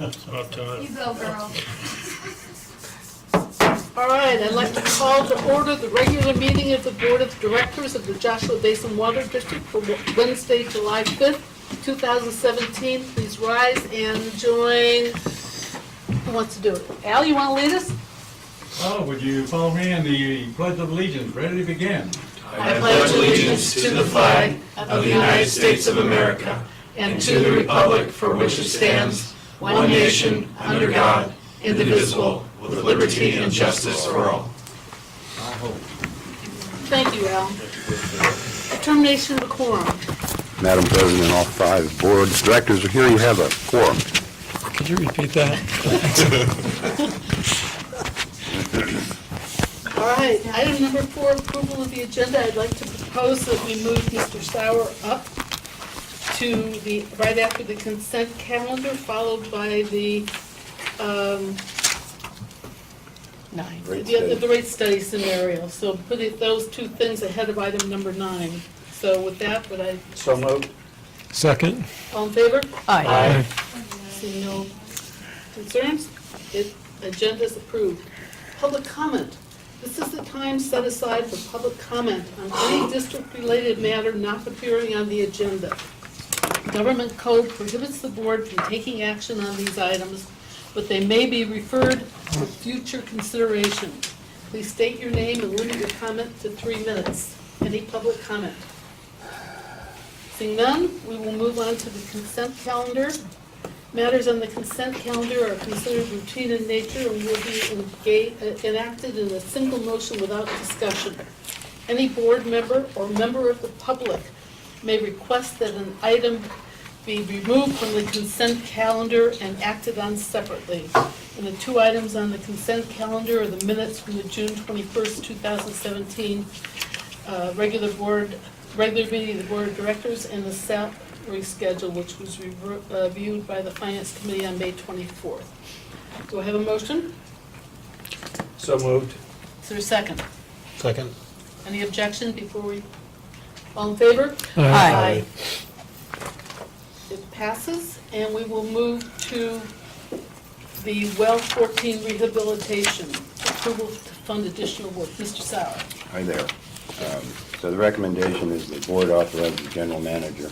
It's about time. You go, girl. All right, I'd like to call to order the regular meeting of the Board of Directors of the Joshua Basin Water District for Wednesday, July 5th, 2017. Please rise and join. Who wants to do it? Al, you want to lead us? Oh, would you follow me in the Pledge of Allegiance? Ready to begin. I pledge allegiance to the flag of the United States of America and to the republic for which it stands, one nation, under God, indivisible, with liberty and justice for all. I hope. Thank you, Al. Determination of the quorum. Madam President, all five board directors are here. You have a quorum. Could you repeat that? All right, item number 4, approval of the agenda. I'd like to propose that we move Mr. Sauer up to the, right after the consent calendar, followed by the, the rate study scenario. So put those two things ahead of item number 9. So with that, would I, So moved. Second? all in favor? Aye. See no concerns? Agenda is approved. Public comment. This is the time set aside for public comment on any district-related matter not appearing on the agenda. Government code prohibits the board from taking action on these items, but they may be referred for future consideration. Please state your name and limit your comment to 3 minutes. Any public comment? Seeing none, we will move on to the consent calendar. Matters on the consent calendar are considered routine in nature and will be enacted in a single motion without discussion. Any board member or member of the public may request that an item be removed from the consent calendar and acted on separately. And the 2 items on the consent calendar are the minutes from the June 21st, 2017 regular meeting of the Board of Directors and the salary schedule, which was reviewed by the Finance Committee on May 24th. Do I have a motion? So moved. Is there a second? Second. Any objection before we, all in favor? Aye. It passes, and we will move to the well 14 rehabilitation. Approval to fund additional work. Mr. Sauer. Hi there. So the recommendation is the board authorize the general manager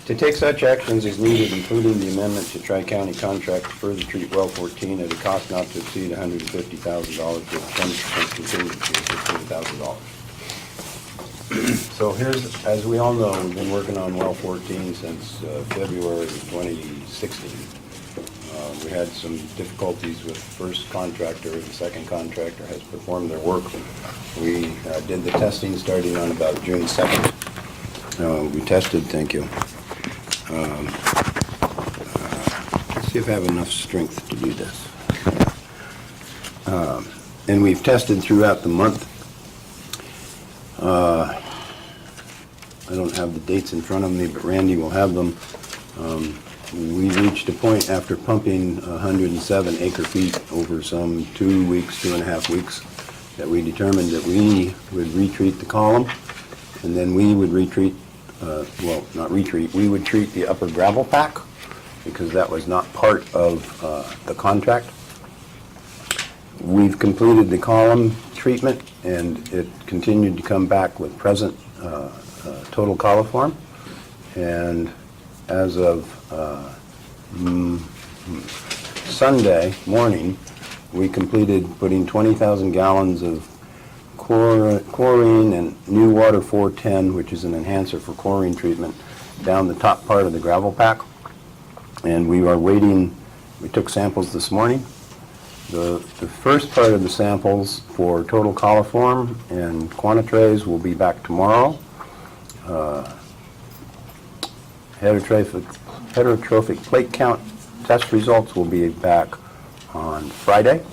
to take such actions as needed, including the amendment to Tri-County contract to further treat well 14 at a cost not to exceed $150,000 with 20% contingency of $15,000. So here's, as we all know, we've been working on well 14 since February 2016. We had some difficulties with the first contractor. The second contractor has performed their work. We did the testing starting on about June 2nd. We tested, thank you. Let's see if I have enough strength to do this. And we've tested throughout the month. I don't have the dates in front of me, but Randy will have them. We reached a point after pumping 107 acre-feet over some 2 weeks, 2.5 weeks, that we determined that we would retreat the column, and then we would retreat, well, not retreat, we would treat the upper gravel pack, because that was not part of the contract. We've completed the column treatment, and it continued to come back with present total coliform, and as of Sunday morning, we completed putting 20,000 gallons of chlorine and new water 410, which is an enhancer for chlorine treatment, down the top part of the gravel pack. And we are waiting, we took samples this morning. The first part of the samples for total coliform and quantitres will be back tomorrow. Heterotrophic plate count test results will be back on Friday.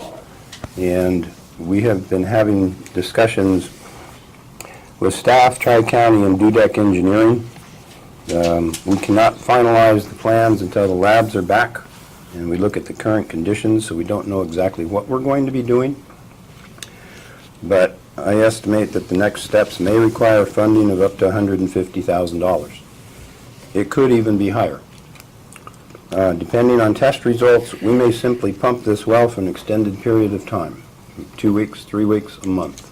And we have been having discussions with staff, Tri-County, and Dudek Engineering. We cannot finalize the plans until the labs are back and we look at the current conditions, so we don't know exactly what we're going to be doing. But I estimate that the next steps may require funding of up to $150,000. It could even be higher. Depending on test results, we may simply pump this well for an extended period of time, 2 weeks, 3 weeks, a month,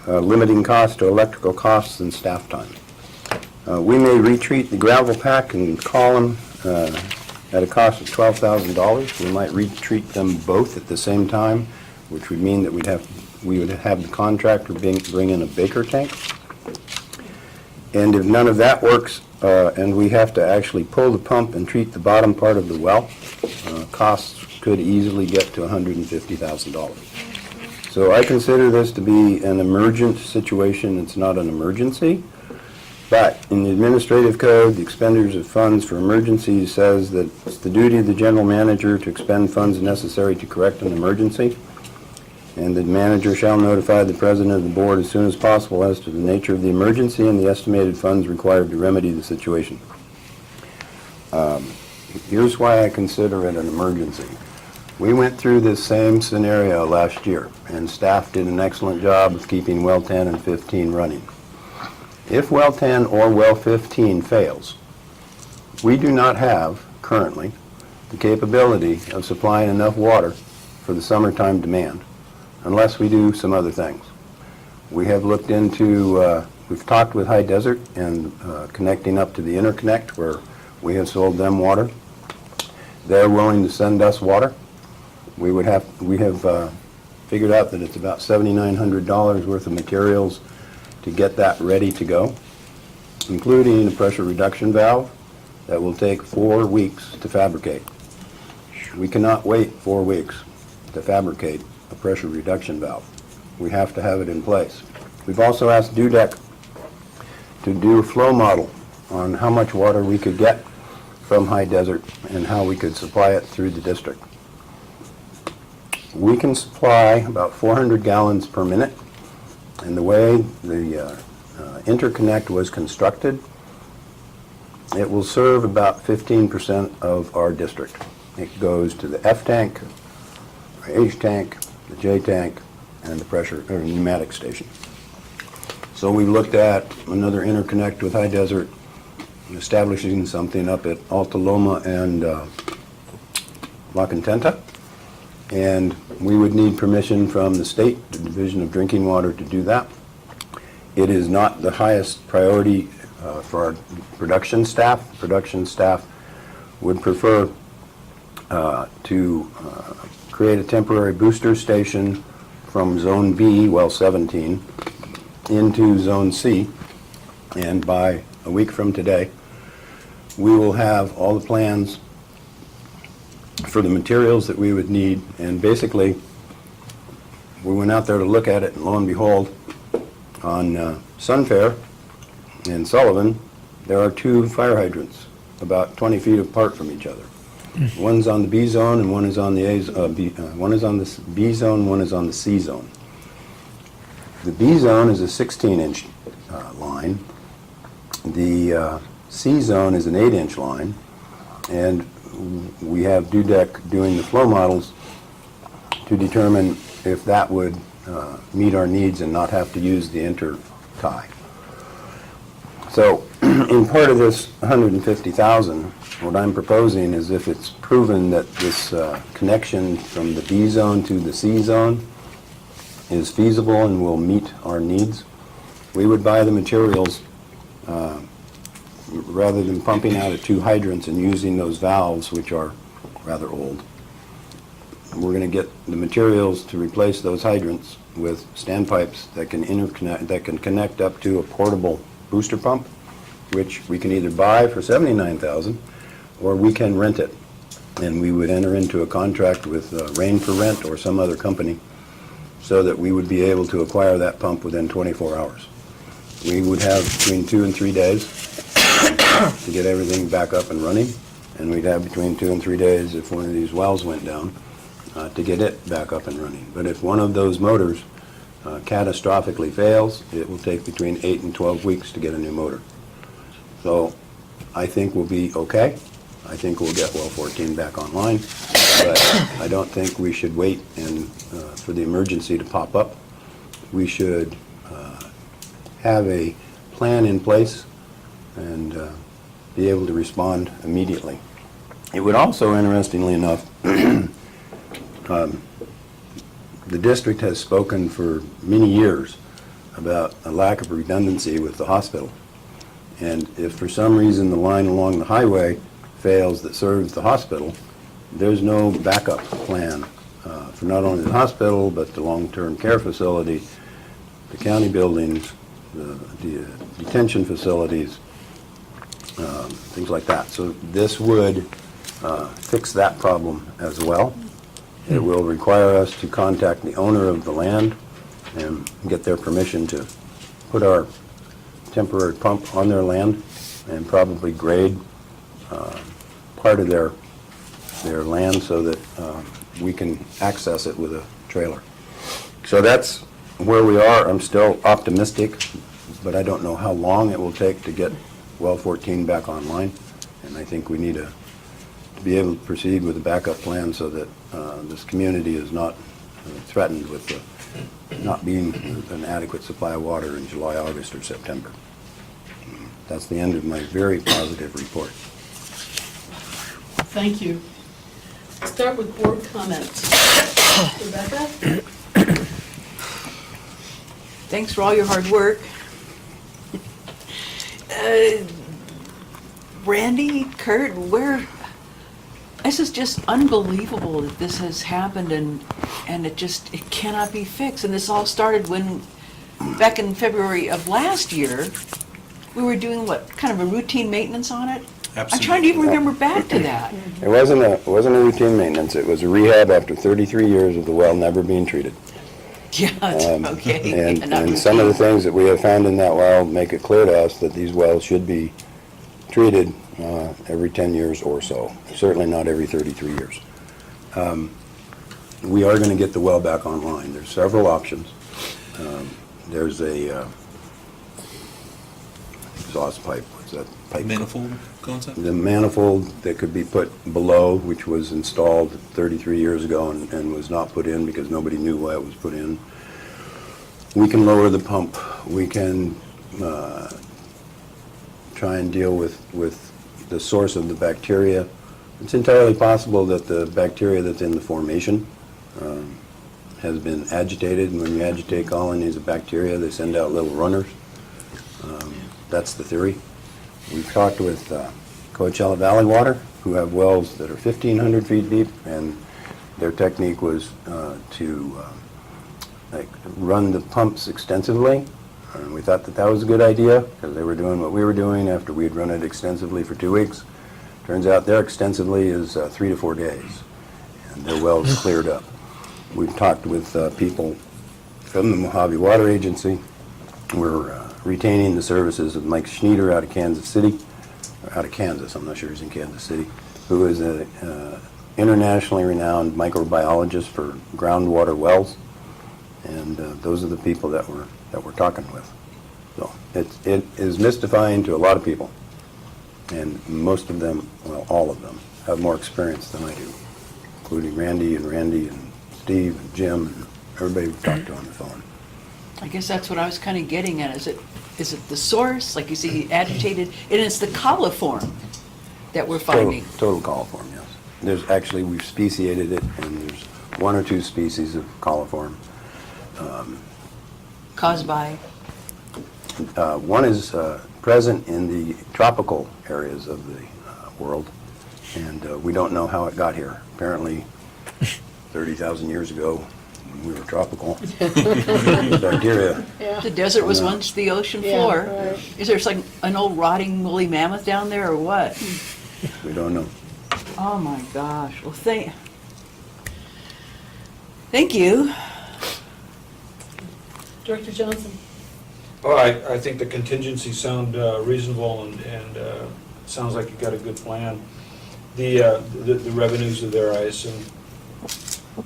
limiting costs to electrical costs and staff time. We may retreat the gravel pack and column at a cost of $12,000. We might retreat them both at the same time, which would mean that we would have the contractor bring in a baker tank. And if none of that works, and we have to actually pull the pump and treat the bottom part of the well, costs could easily get to $150,000. So I consider this to be an emergent situation. It's not an emergency. But in the administrative code, the expenditures of funds for emergencies says that it's the duty of the general manager to expend funds necessary to correct an emergency. And the manager shall notify the president of the board as soon as possible as to the nature of the emergency and the estimated funds required to remedy the situation. Here's why I consider it an emergency. We went through this same scenario last year, and staff did an excellent job of keeping well 10 and 15 running. If well 10 or well 15 fails, we do not have, currently, the capability of supplying enough water for the summertime demand, unless we do some other things. We have looked into, we've talked with High Desert and connecting up to the interconnect where we have sold them water. They're willing to send us water. We have figured out that it's about $7,900 worth of materials to get that ready to go, including a pressure reduction valve that will take 4 weeks to fabricate. We cannot wait 4 weeks to fabricate a pressure reduction valve. We have to have it in place. We've also asked DUDEC to do a flow model on how much water we could get from High Desert and how we could supply it through the district. We can supply about 400 gallons per minute, and the way the interconnect was constructed, it will serve about 15% of our district. It goes to the F tank, H tank, the J tank, and the pressure or pneumatic station. So we looked at another interconnect with High Desert, establishing something up at Alta Loma and La Contenta, and we would need permission from the state, the Division of Drinking Water, to do that. It is not the highest priority for our production staff. Production staff would prefer to create a temporary booster station from Zone B, well 17, into Zone C, and by a week from today, we will have all the plans for the materials that we would need, and basically, we went out there to look at it, and lo and behold, on Sunfair and Sullivan, there are 2 fire hydrants about 20 feet apart from each other. One's on the B zone and one is on the one is on the B zone, one is on the C zone. The B zone is a 16-inch line. The C zone is an 8-inch line, and we have DUDEC doing the flow models to determine if that would meet our needs and not have to use the inter-tie. So in part of this $150,000, what I'm proposing is if it's proven that this connection from the B zone to the C zone is feasible and will meet our needs, we would buy the materials rather than pumping out of 2 hydrants and using those valves, which are rather old. We're going to get the materials to replace those hydrants with standpipes that can interconnect, that can connect up to a portable booster pump, which we can either buy for $79,000 or we can rent it. And we would enter into a contract with Rain for Rent or some other company so that we would be able to acquire that pump within 24 hours. We would have between 2 and 3 days to get everything back up and running, and we'd have between 2 and 3 days if one of these wells went down to get it back up and running. But if one of those motors catastrophically fails, it will take between 8 and 12 weeks to get a new motor. So I think we'll be okay. I think we'll get well 14 back online, but I don't think we should wait and for the emergency to pop up. We should have a plan in place and be able to respond immediately. It would also, interestingly enough, the district has spoken for many years about a lack of redundancy with the hospital. And if for some reason the line along the highway fails that serves the hospital, there's no backup plan for not only the hospital, but the long-term care facility, the county buildings, the detention facilities, things like that. So this would fix that problem as well. It will require us to contact the owner of the land and get their permission to put our temporary pump on their land and probably grade part of their land so that we can access it with a trailer. So that's where we are. I'm still optimistic, but I don't know how long it will take to get well 14 back online. And I think we need to be able to proceed with a backup plan so that this community is not threatened with not being an adequate supply of water in July, August, or September. That's the end of my very positive report. Thank you. Start with board comments. Rebecca? Thanks for all your hard work. Randy, Kurt, this is just unbelievable that this has happened and it cannot be fixed. And this all started back in February of last year, we were doing what, kind of a routine maintenance on it? Absolutely. I'm trying to even remember back to that. It wasn't a routine maintenance. It was a rehab after 33 years of the well never being treated. Yeah, okay. And some of the things that we have found in that well make it clear to us that these wells should be treated every 10 years or so, certainly not every 33 years. We are going to get the well back online. There's several options. There's a exhaust pipe. What's that pipe? Manifold concept? The manifold that could be put below, which was installed 33 years ago and was not put in because nobody knew why it was put in. We can lower the pump. We can try and deal with the source of the bacteria. It's entirely possible that the bacteria that's in the formation has been agitated, and when you agitate colonies of bacteria, they send out little runners. That's the theory. We've talked with Coachella Valley Water, who have wells that are 1,500 feet deep, and their technique was to run the pumps extensively. And we thought that that was a good idea because they were doing what we were doing after we had run it extensively for 2 weeks. Turns out their extensively is 3 to 4 days, and their wells cleared up. We've talked with people from the Mojave Water Agency. We're retaining the services of Mike Schneider out of Kansas, I'm not sure he's in Kansas City, who is an internationally renowned microbiologist for groundwater wells, and those are the people that we're talking with. So it is mystifying to a lot of people, and most of them, well, all of them, have more experience than I do, including Randy and Steve and Jim and everybody we've talked to on the phone. I guess that's what I was kind of getting at. Is it the source, like you see, agitated, and it's the coliform that we're finding? Total coliform, yes. There's actually, we've speciated it, and there's 1 or 2 species of coliform. Caused by? One is present in the tropical areas of the world, and we don't know how it got here. Apparently, 30,000 years ago, when we were tropical, bacteria. Yeah. The desert was once the ocean floor. Yeah, right. Is there like an old rotting woolly mammoth down there or what? We don't know. Oh my gosh. Well, thank you. Director Johnson? Well, I think the contingencies sound reasonable and sounds like you got a good plan. The revenues are there, I assume,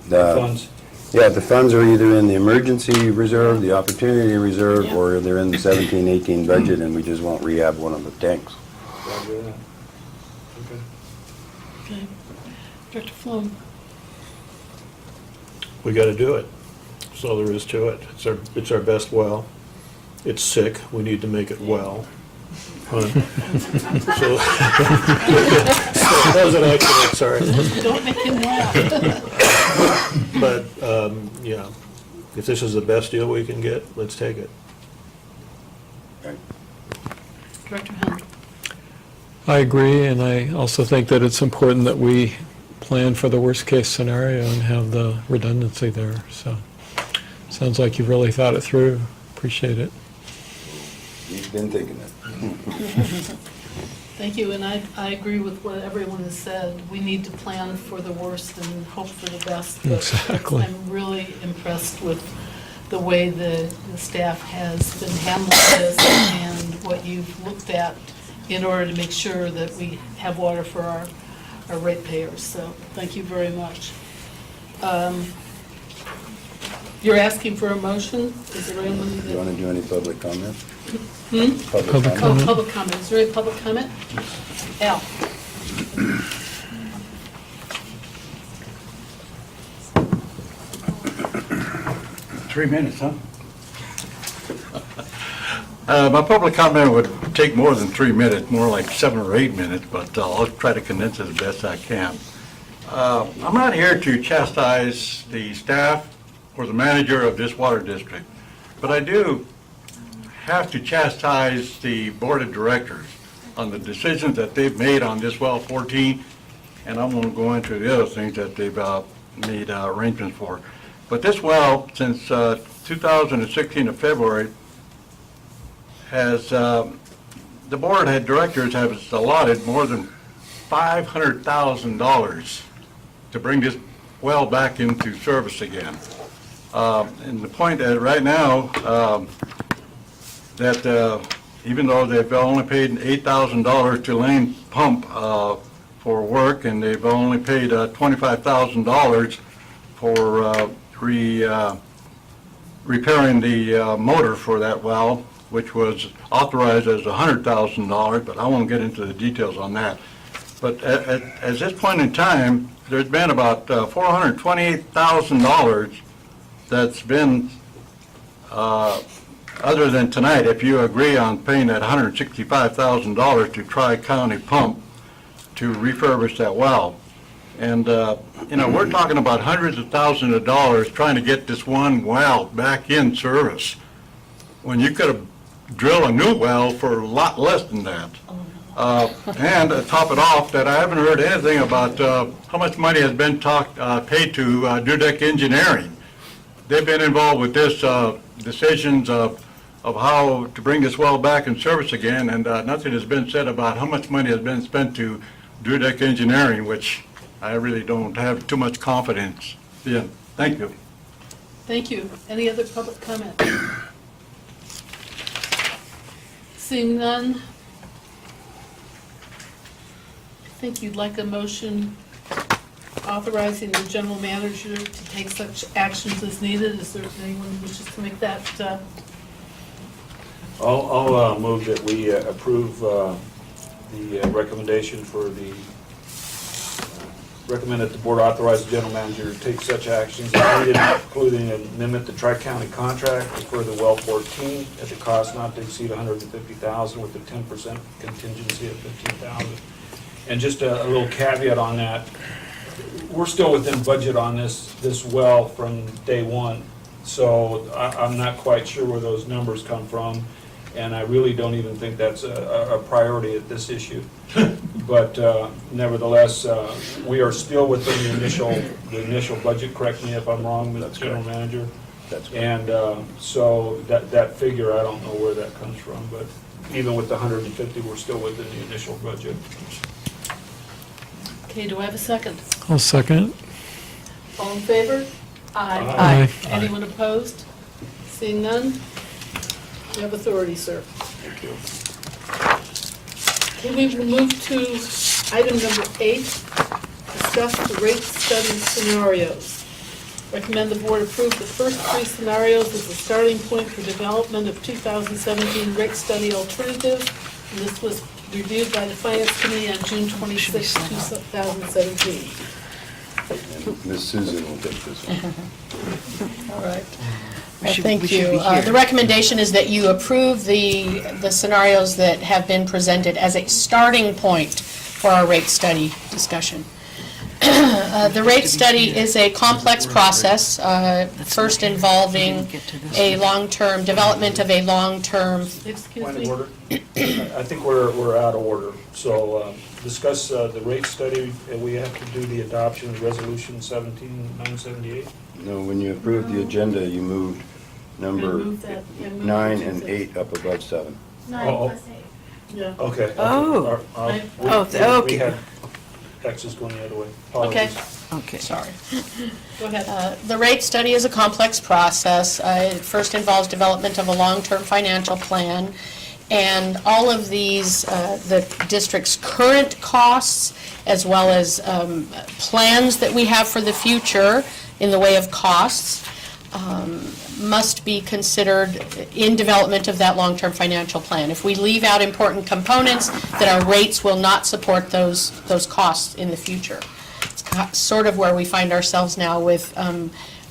the funds. Yeah, the funds are either in the emergency reserve, the opportunity reserve, or they're in the 17-18 budget, and we just won't rehab one of the tanks. Roger that. Okay. Okay. Director Flum? We got to do it. That's all there is to it. It's our best well. It's sick. We need to make it well. Huh? So That was an accident, sorry. Don't make him laugh. But, yeah, if this is the best deal we can get, let's take it. Director Hunt. I agree, and I also think that it's important that we plan for the worst-case scenario and have the redundancy there. So, sounds like you've really thought it through. Appreciate it. You've been thinking it. Thank you, and I agree with what everyone has said. We need to plan for the worst and hope for the best. But Exactly. I'm really impressed with the way the staff has been handling this and what you've looked at in order to make sure that we have water for our ratepayers. So thank you very much. You're asking for a motion? Is there anyone Do you want to do any public comment? Public comment? comment. Oh, public comment. Is there any public comment? Al? 3 minutes, huh? My public comment would take more than 3 minutes, more like 7 or 8 minutes, but I'll try to condense it as best I can. I'm not here to chastise the staff or the manager of this water district, but I do have to chastise the board of directors on the decisions that they've made on this well 14, and I'm going to go into the other things that they've made arrangements for. But this well, since 2016 of February, has, the board of directors has allotted more than $500,000 to bring this well back into service again. And the point that right now, that even though they've only paid $8,000 to Lane Pump for work, and they've only paid $25,000 for repairing the motor for that well, which was authorized as $100,000, but I won't get into the details on that. But at this point in time, there's been about $428,000 that's been, other than tonight, if you agree on paying that $165,000 to Tri-County Pump to refurbish that well. And, you know, we're talking about hundreds of thousands of dollars trying to get this one well back in service, when you could have drilled a new well for a lot less than that. And to top it off, that I haven't heard anything about how much money has been paid to Dudek Engineering. They've been involved with this decisions of how to bring this well back in service again, and nothing has been said about how much money has been spent to Dudek Engineering, which I really don't have too much confidence in. Thank you. Thank you. Any other public comment? Seeing none, I think you'd like a motion authorizing the general manager to take such actions as needed. Is there anyone who wishes to make that? I'll move that we approve the recommendation for the, recommend that the board authorize the general manager to take such actions as needed, including amendment to Tri-County contract for the well 14 at the cost not to exceed $150,000 with a 10% contingency of $15,000. And just a little caveat on that, we're still within budget on this well from day one, so I'm not quite sure where those numbers come from, and I really don't even think that's a priority at this issue. But nevertheless, we are still within the initial budget. Correct me if I'm wrong, Mr. General Manager. That's correct. And so that figure, I don't know where that comes from, but even with the 150, we're still within the initial budget. Okay, do I have a second? I'll second. All in favor? Aye. Anyone opposed? Seeing none? You have authority, sir. Thank you. Okay, we will move to item number 8, discuss the rate study scenarios. Recommend the board approve the first 3 scenarios as a starting point for development of 2017 rate study alternatives. And this was reviewed by the Finance Committee on June 26, 2017. And Ms. Susan will take this one. All right. We should- Thank we should you. be here. The recommendation is that you approve the scenarios that have been presented as a starting point for our rate study discussion. The rate study is a complex process, first involving a long-term, development of a long-term. Excuse Point of me. order. I think we're out of order. So discuss the rate study, and we have to do the adoption of Resolution 17978. No, when you approved the agenda, you moved number Move that, yeah, move 9 to and six. 8 up above 7. Oh, Yeah. okay. Oh. Okay. We had X's going the other way. Okay. Apologies. Okay. Sorry. Go ahead. The rate study is a complex process. It first involves development of a long-term financial plan, and all of these, the district's current costs, as well as plans that we have for the future in the way of costs, must be considered in development of that long-term financial plan. If we leave out important components, then our rates will not support those costs in the future. It's sort of where we find ourselves now with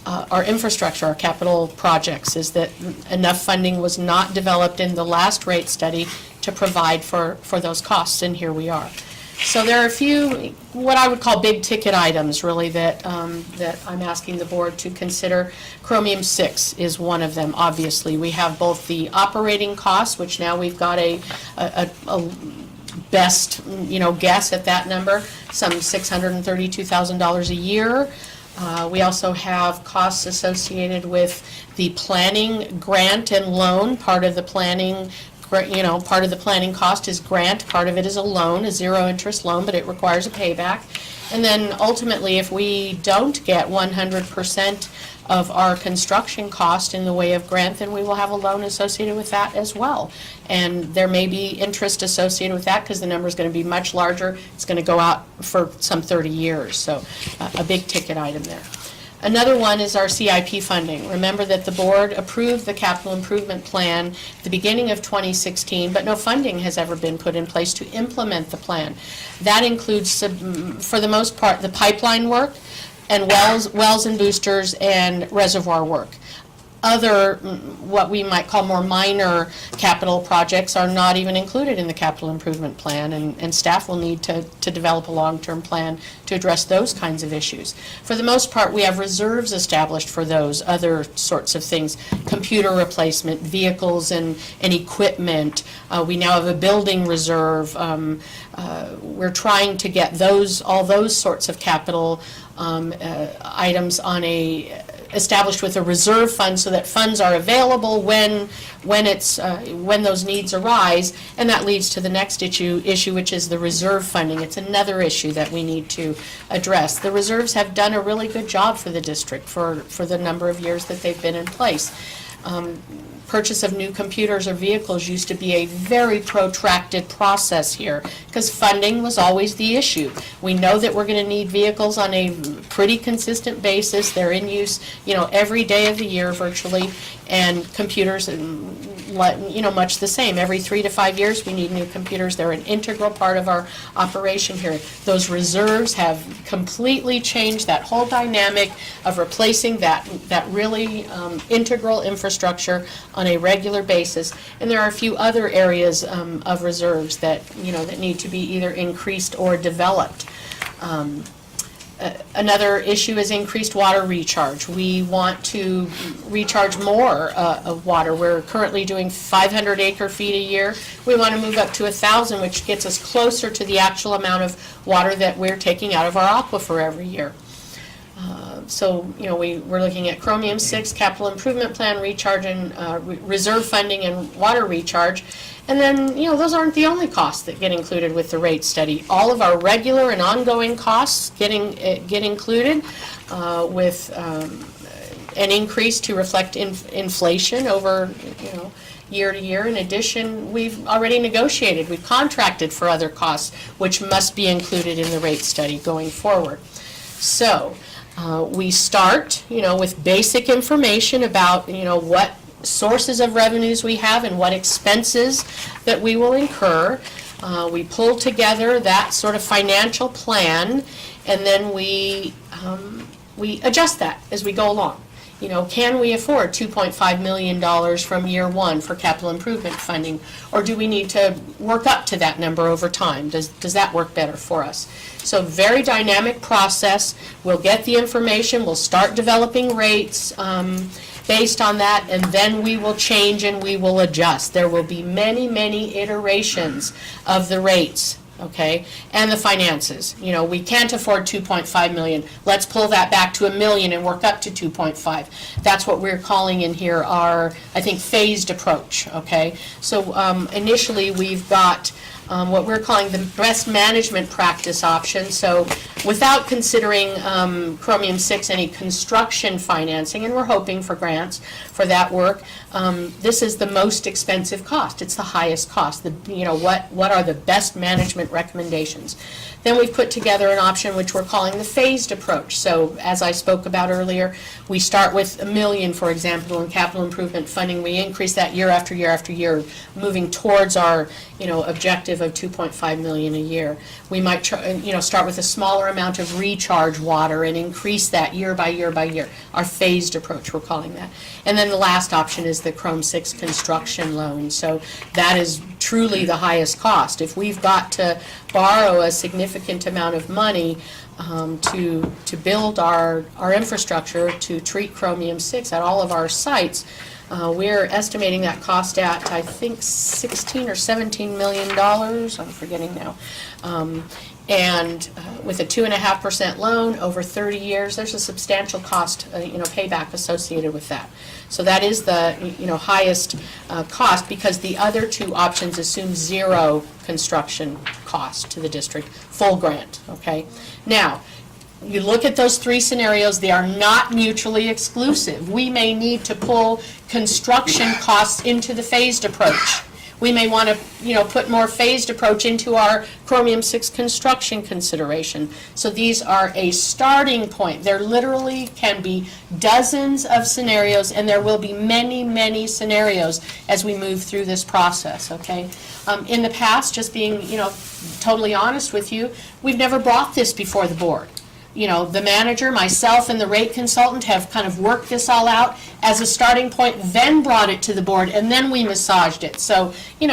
our infrastructure, our capital projects, is that enough funding was not developed in the last rate study to provide for those costs, and here we are. So there are a few, what I would call big-ticket items, really, that I'm asking the board to consider. Chromium-6 is one of them, obviously. We have both the operating costs, which now we've got a best, guess at that number, some $632,000 a year. We also have costs associated with the planning grant and loan. Part of the planning cost is grant, part of it is a loan, a zero-interest loan, but it requires a payback. And then ultimately, if we don't get 100% of our construction cost in the way of grant, then we will have a loan associated with that as well. And there may be interest associated with that because the number is going to be much larger. It's going to go out for some 30 years, so a big ticket item there. Another one is our CIP funding. Remember that the board approved the capital improvement plan at the beginning of 2016, but no funding has ever been put in place to implement the plan. That includes, for the most part, the pipeline work and wells and boosters and reservoir work. Other, what we might call more minor capital projects are not even included in the capital improvement plan, and staff will need to develop a long-term plan to address those kinds of issues. For the most part, we have reserves established for those other sorts of things, computer replacement, vehicles and equipment. We now have a building reserve. We're trying to get all those sorts of capital items established with a reserve fund so that funds are available when those needs arise, and that leads to the next issue, which is the reserve funding. It's another issue that we need to address. The reserves have done a really good job for the district for the number of years that they've been in place. Purchase of new computers or vehicles used to be a very protracted process here because funding was always the issue. We know that we're going to need vehicles on a pretty consistent basis. They're in use, every day of the year virtually, and computers, much the same. Every 3 to 5 years, we need new computers. They're an integral part of our operation here. Those reserves have completely changed that whole dynamic of replacing that really integral infrastructure on a regular basis. And there are a few other areas of reserves that need to be either increased or developed. Another issue is increased water recharge. We want to recharge more of water. We're currently doing 500 acre-feet a year. We want to move up to 1,000, which gets us closer to the actual amount of water that we're taking out of our aquifer every year. We're looking at Chromium-6, capital improvement plan, recharge and reserve funding and water recharge. And then, those aren't the only costs that get included with the rate study. All of our regular and ongoing costs get included with an increase to reflect inflation over, year to year. In addition, we've already negotiated, we've contracted for other costs, which must be included in the rate study going forward. So, we start, with basic information about, what sources of revenues we have and what expenses that we will incur. We pull together that sort of financial plan, and then we adjust that as we go along. can we afford $2.5 million from year one for capital improvement funding? Or do we need to work up to that number over time? Does that work better for us? So very dynamic process. We'll get the information, we'll start developing rates based on that, and then we will change and we will adjust. There will be many, many iterations of the rates, okay, and the finances. We can't afford 2.5 million. Let's pull that back to $1 million and work up to 2.5. That's what we're calling in here our, I think, phased approach, okay? So initially, we've got what we're calling the best management practice option. So without considering chromium-6 any construction financing, and we're hoping for grants for that work, this is the most expensive cost. It's the highest cost. What are the best management recommendations? Then we've put together an option which we're calling the phased approach. So as I spoke about earlier, we start with $1 million, for example, in capital improvement funding. We increase that year after year after year, moving towards our objective of 2.5 million a year. We might start with a smaller amount of recharge water and increase that year by year by year. Our phased approach, we're calling that. And then the last option is the Chrome-6 construction loan. So that is truly the highest cost. If we've got to borrow a significant amount of money to build our infrastructure to treat chromium-6 at all of our sites, we're estimating that cost at, I think, $16 or $17 million. I'm forgetting now. And with a 2.5% loan over 30 years, there's a substantial cost, payback associated with that. So that is the, highest cost, because the other two options assume zero construction cost to the district, full grant, okay? Now, you look at those three scenarios, they are not mutually exclusive. We may need to pull construction costs into the phased approach. We may want to, put more phased approach into our chromium-6 construction consideration. So these are a starting point. There literally can be dozens of scenarios, and there will be many, many scenarios as we move through this process, okay? In the past, just being, totally honest with you, we've never brought this before the board. The manager, myself, and the rate consultant have kind of worked this all out as a starting point, then brought it to the board, and then we massaged it. So, in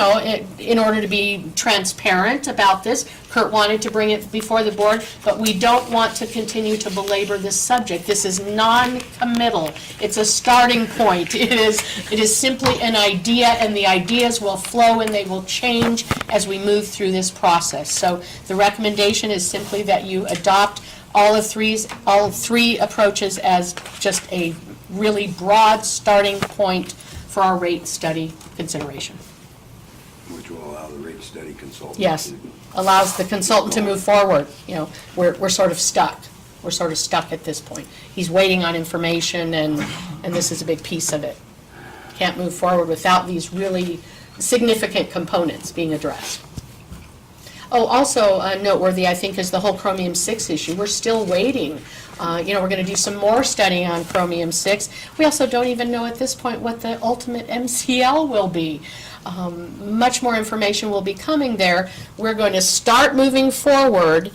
order to be transparent about this, Kurt wanted to bring it before the board, but we don't want to continue to belabor this subject. This is non-committal. It's a starting point. It is simply an idea, and the ideas will flow and they will change as we move through this process. So the recommendation is simply that you adopt all three approaches as just a really broad starting point for our rate study consideration. Which will allow the rate study consultant. Yes, allows the consultant to move forward. We're sort of stuck. We're sort of stuck at this point. He's waiting on information, and this is a big piece of it. Can't move forward without these really significant components being addressed. Oh, also noteworthy, I think, is the whole chromium-6 issue. We're still waiting. We're going to do some more study on chromium-6. We also don't even know at this point what the ultimate MCL will be. Much more information will be coming there. We're going to start moving forward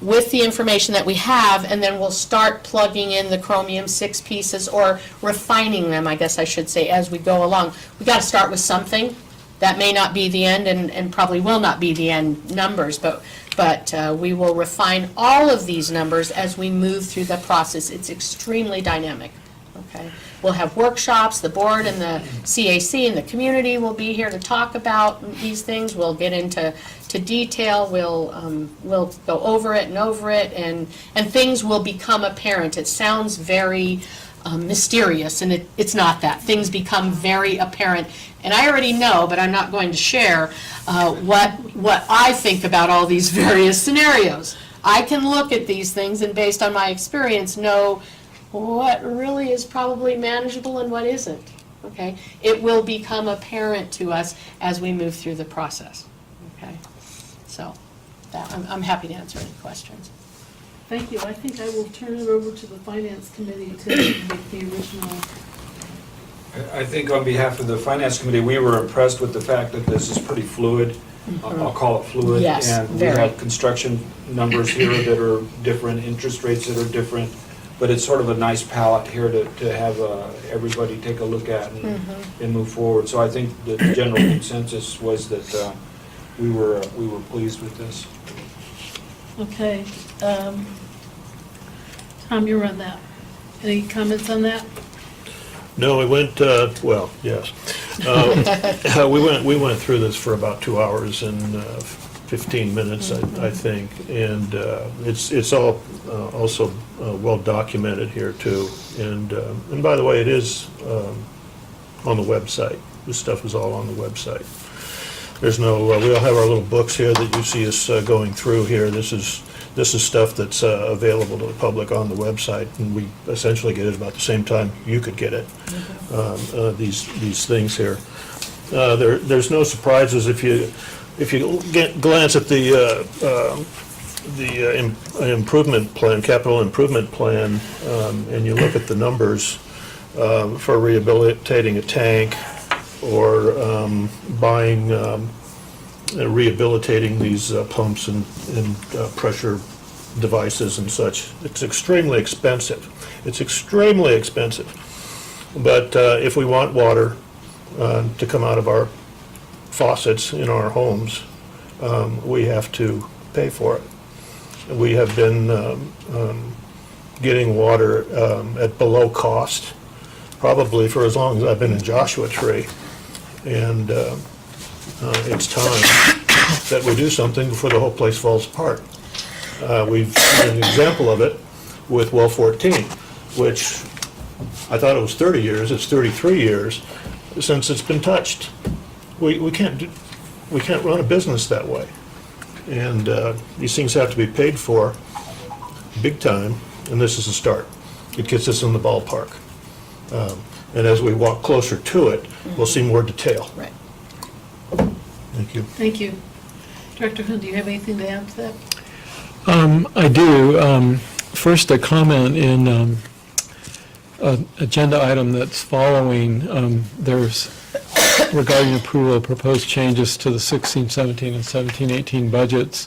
with the information that we have, and then we'll start plugging in the chromium-6 pieces, or refining them, I guess I should say, as we go along. We've got to start with something. That may not be the end, and probably will not be the end numbers, but we will refine all of these numbers as we move through the process. It's extremely dynamic, okay? We'll have workshops, the board and the CAC and the community will be here to talk about these things. We'll get into detail, we'll go over it, and things will become apparent. It sounds very mysterious, and it's not that. Things become very apparent. And I already know, but I'm not going to share, what I think about all these various scenarios. I can look at these things and, based on my experience, know what really is probably manageable and what isn't, okay? It will become apparent to us as we move through the process, okay? So I'm happy to answer any questions. Thank you. I think I will turn it over to the Finance Committee to make the original. I think on behalf of the Finance Committee, we were impressed with the fact that this is pretty fluid. I'll call it fluid. Yes, And we very. have construction numbers here that are different, interest rates that are different. but it's sort of a nice palette here to have everybody take a look at and move forward. So I think the general consensus was that we were pleased with this. Okay. Tom, you're on that. Any comments on that? No, we went, well, yes. We went through this for about 2 hours and 15 minutes, I think. And it's all also well documented here too. And by the way, it is on the website. This stuff is all on the website. There's no, we all have our little books here that you see us going through here. This is stuff that's available to the public on the website, and we essentially get it about the same time you could get it. These things here. There's no surprises if you glance at the improvement plan, capital improvement plan, and you look at the numbers for rehabilitating a tank or buying, rehabilitating these pumps and pressure devices and such. It's extremely expensive. It's extremely expensive. But if we want water to come out of our faucets in our homes, we have to pay for it. We have been getting water at below cost, probably for as long as I've been in Joshua Tree. And it's time that we do something before the whole place falls apart. We've seen an example of it with Well 14, which I thought it was 30 years, it's 33 years since it's been touched. We can't run a business that way. And these things have to be paid for big time, and this is a start. It gets us in the ballpark. And as we walk closer to it, we'll see more detail. Right. Thank you. Thank you. Director Huhn, do you have anything to add to that? I do. First, a comment in an agenda item that's following. There's regarding approval of proposed changes to the 16-17 and 17-18 budgets.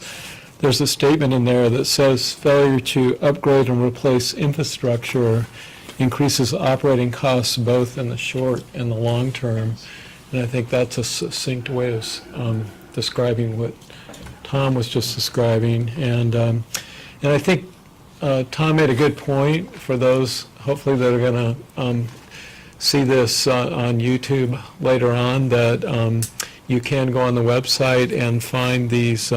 There's a statement in there that says failure to upgrade and replace infrastructure increases operating costs both in the short and the long term. And I think that's a succinct way of describing what Tom was just describing. And I think Tom made a good point for those, hopefully, that are going to see this on YouTube later on, that you can go on the website and find these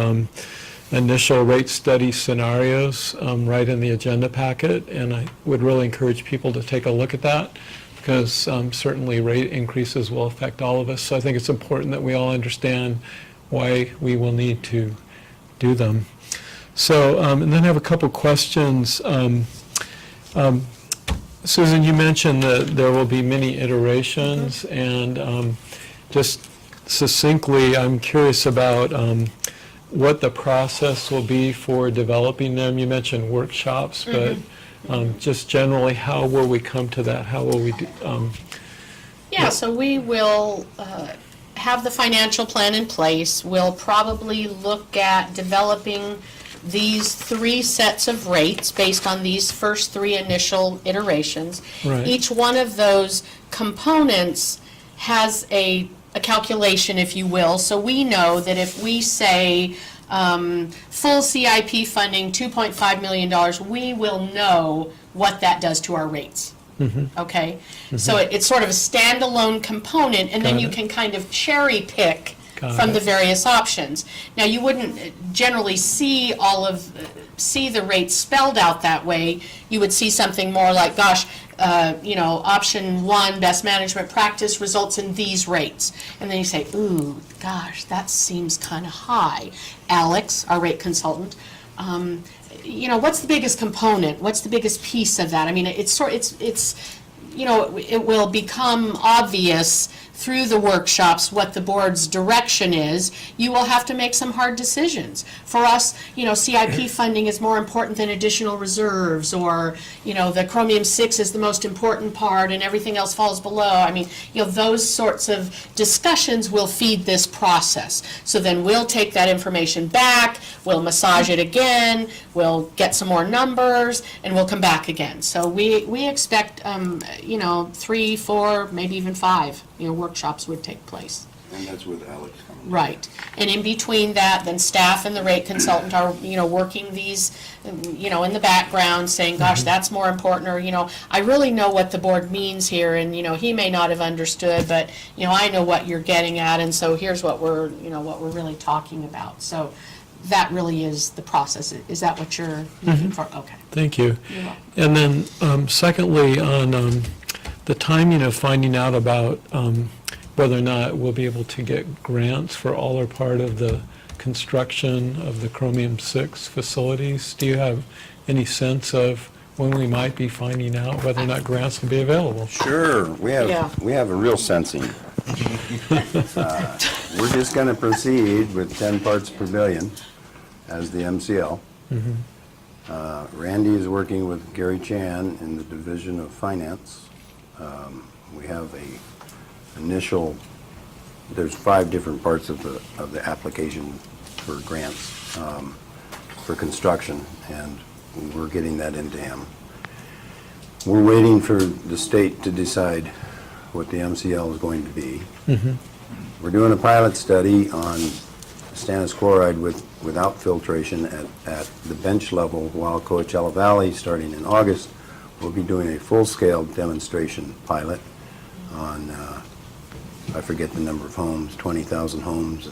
initial rate study scenarios right in the agenda packet. And I would really encourage people to take a look at that, because certainly rate increases will affect all of us. So I think it's important that we all understand why we will need to do them. So, and then I have a couple questions. Susan, you mentioned that there will be many iterations, and just succinctly, I'm curious about what the process will be for developing them. You mentioned workshops, but just generally, how will we come to that? How will we do? Yeah, so we will have the financial plan in place. We'll probably look at developing these 3 sets of rates based on these first 3 initial iterations. Right. Each one of those components has a calculation, if you will. So we know that if we say full CIP funding, $2.5 million, we will know what that does to our rates. Okay? So it's sort of a standalone component, and then you can kind of cherry pick from the various options. Now, you wouldn't generally see the rates spelled out that way. You would see something more like, gosh, option 1, best management practice, results in these rates. And then you say, ooh, gosh, that seems kind of high. Alex, our rate consultant, what's the biggest component? What's the biggest piece of that? I mean, it's you know, it will become obvious through the workshops what the board's direction is, you will have to make some hard decisions. For us, you know, CIP funding is more important than additional reserves, or, you know, the chromium-6 is the most important part and everything else falls below. I mean, you know, those sorts of discussions will feed this process. So then we'll take that information back, we'll massage it again, we'll get some more numbers, and we'll come back again. So we expect, you know, 3, 4, maybe even 5, you know, workshops would take place. And that's with Alex coming. Right. And in between that, then staff and the rate consultant are, you know, working these, you know, in the background, saying, gosh, that's more important, or, you know, I really know what the board means here, and, you know, he may not have understood, but, you know, I know what you're getting at, and so here's what we're, you know, what we're really talking about. So that really is the process. Is that what you're looking for? Okay. Thank you. You're welcome. And then secondly, on the timing of finding out about whether or not we'll be able to get grants for all or part of the construction of the chromium-6 facilities, do you have any sense of when we might be finding out whether or not grants will be available? Sure, we Yeah. have a real sensing. We're just going to proceed with 10 parts per billion as the MCL. Randy is working with Gary Chan in the Division of Finance. We have a initial, there's 5 different parts of the application for grants for construction, and we're getting that into him. We're waiting for the state to decide what the MCL is going to be. We're doing a pilot study on stannous chloride without filtration at the bench level, while Coachella Valley, starting in August, will be doing a full-scale demonstration pilot on, I forget the number of homes, 20,000 homes,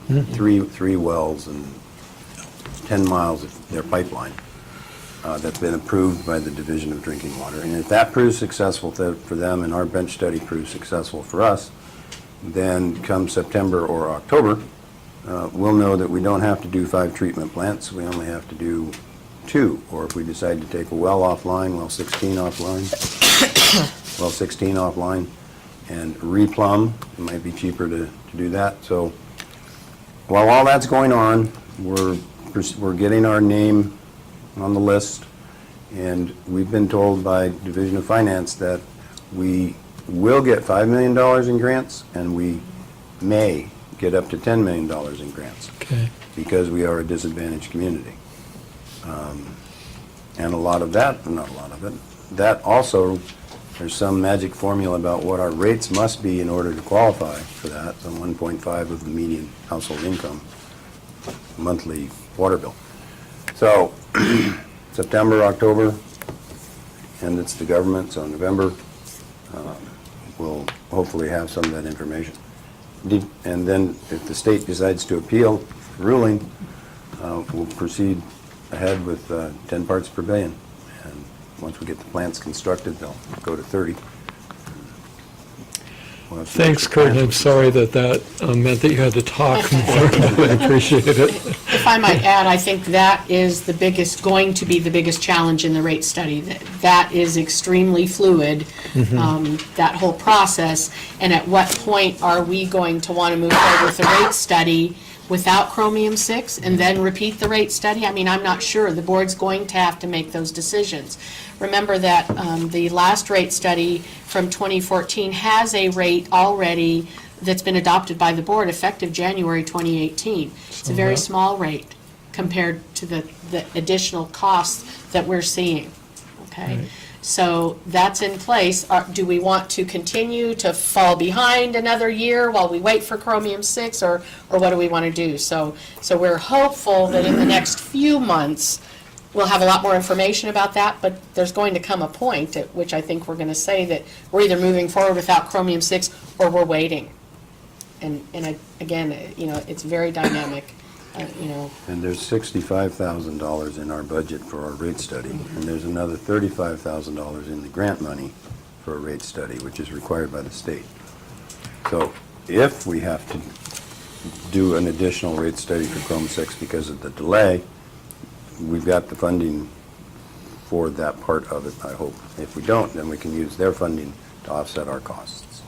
and three wells and 10 miles of their pipeline that's been approved by the Division of Drinking Water. And if that proves successful for them and our bench study proves successful for us, then come September or October, we'll know that we don't have to do 5 treatment plants, we only have to do 2. Or if we decide to take a well offline, well 16 offline, and replumb, it might be cheaper to do that. So while all that's going on, we're getting our name on the list, and we've been told by Division of Finance that we will get $5 million in grants, and we may get up to $10 million in grants, Okay. because we are a disadvantaged community. And a lot of that, not a lot of it, that also, there's some magic formula about what our rates must be in order to qualify for that, some 1.5 of the median household income, monthly water bill. So, September, October, and it's the government, so November, we'll hopefully have some of that information. And then if the state decides to appeal the ruling, we'll proceed ahead with 10 parts per billion. And once we get the plants constructed, they'll go to 30. We'll have some Thanks, extra Kurt. I'm plants. sorry that meant that you had to talk more. I appreciate it. If I might add, I think that is going to be the biggest challenge in the rate study. That is extremely fluid, that whole process. And at what point are we going to want to move forward with the rate study without chromium-6 and then repeat the rate study? I mean, I'm not sure. The board's going to have to make those decisions. Remember that the last rate study from 2014 has a rate already that's been adopted by the board effective January 2018. It's a very small rate compared to the additional costs that we're seeing, okay? Right. So that's in place. Do we want to continue to fall behind another year while we wait for chromium-6, or what do we want to do? So we're hopeful that in the next few months, we'll have a lot more information about that, but there's going to come a point at which I think we're going to say that we're either moving forward without chromium-6 or we're waiting. And again, you know, it's very dynamic, you know. And there's $65,000 in our budget for our rate study, and there's another $35,000 in the grant money for a rate study, which is required by the state. So if we have to do an additional rate study for Chrome 6 because of the delay, we've got the funding for that part of it, I hope. If we don't, then we can use their funding to offset our costs.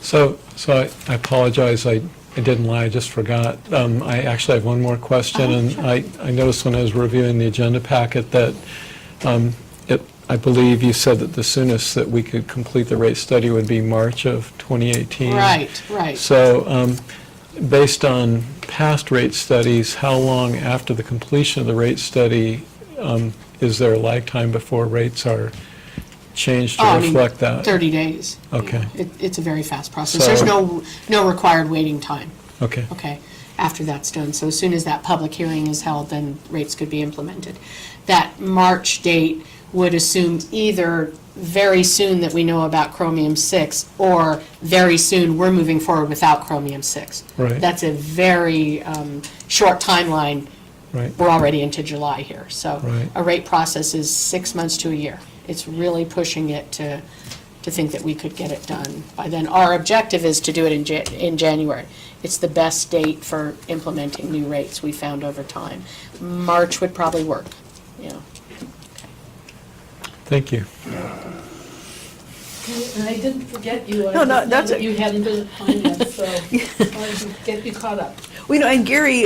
So I apologize, I didn't lie, I just forgot. I actually have one more question, and I noticed when I was reviewing the agenda packet that I believe you said that the soonest that we could complete the rate study would be March of 2018. Right. So, based on past rate studies, how long after the completion of the rate study is there a lag time before rates are changed to Oh, I mean, reflect that? 30 days. Okay. It's a very fast process. So- There's no required waiting time, Okay. okay, after that's done. So as soon as that public hearing is held, then rates could be implemented. That March date would assume either very soon that we know about chromium-6, or very soon we're moving forward without chromium-6. Right. That's a very short timeline. Right. We're already into July here, so Right. a rate process is 6 months to a year. It's really pushing it to think that we could get it done by then. Our objective is to do it in January. It's the best date for implementing new rates, we found over time. March would probably work, you know. Thank you. And I didn't forget you. No, no, I just that's know that a- you hadn't been at finance, so I wanted to get you caught up. Well, and Gary,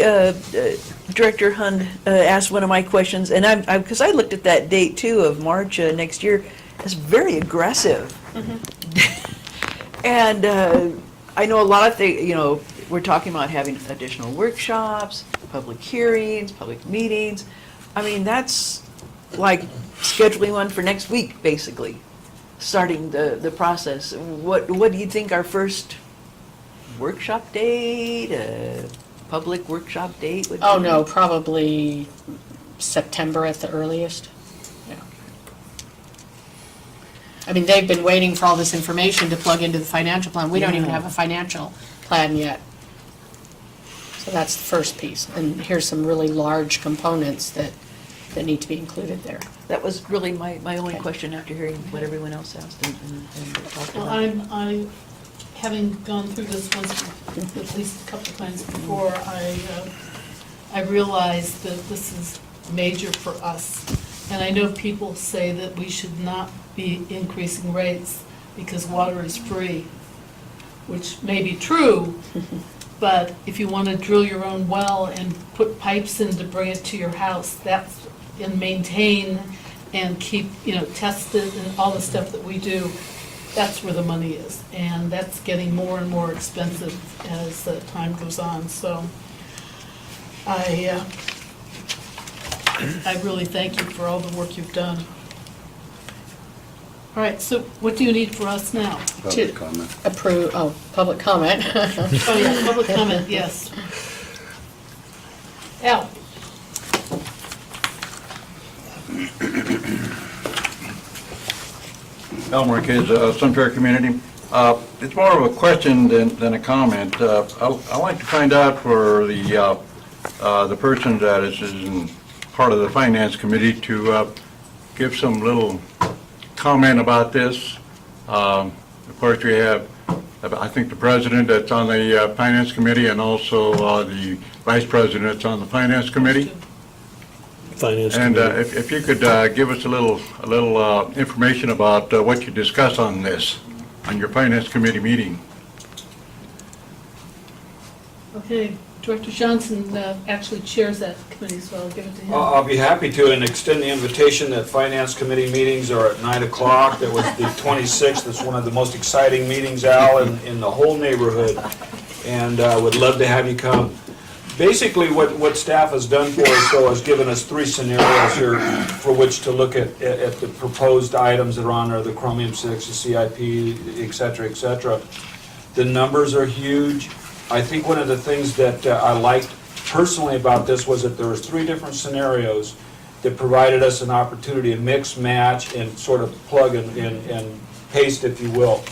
Director Hund asked one of my questions, and because I looked at that date too of March next year, it's very aggressive. And I know a lot of things, we're talking about having additional workshops, public hearings, public meetings. I mean, that's like scheduling one for next week, basically, starting the process. What do you think our first workshop date, public workshop date would be? Oh, no, probably September at the earliest. Yeah. I mean, they've been waiting for all this information to plug into the financial plan. We don't even Yeah. have a financial plan yet. So that's the first piece. And here's some really large components that need to be included there. That was really my only Okay. question after hearing what everyone else asked and talked Well, about. having gone through this once, at least a couple of times before, I realized that this is major for us. And I know people say that we should not be increasing rates because water is free, which may be true, but if you want to drill your own well and put pipes in to bring it to your house, and maintain and keep, tested and all the stuff that we do, that's where the money is. And that's getting more and more expensive as time goes on. So I really thank you for all the work you've done. All right, so what do you need for us now? Public comment. Approve, public comment. Oh, yeah, public comment, yes. Al? Al Marquez, Sunfair Community. It's more of a question than a comment. I'd like to find out for the person that is in part of the Finance Committee to give some little comment about this. Of course, we have, I think, the president that's on the Finance Committee, and also the vice president that's on the Finance Committee. Finance And Committee. if you could give us a little information about what you discussed on this, on your Finance Committee meeting. Okay, Director Johnson actually chairs that committee, so I'll give it to him. I'll be happy to, and extend the invitation that Finance Committee meetings are at 9 o'clock. That was the 26th. It's one of the most exciting meetings, Al, in the whole neighborhood, and would love to have you come. Basically, what staff has done for us, though, has given us 3 scenarios here for which to look at the proposed items that are on there, the chromium-6, the CIP, et cetera, et cetera. The numbers are huge. I think one of the things that I liked personally about this was that there was 3 different scenarios that provided us an opportunity to mix, match, and sort of plug and paste, if you will.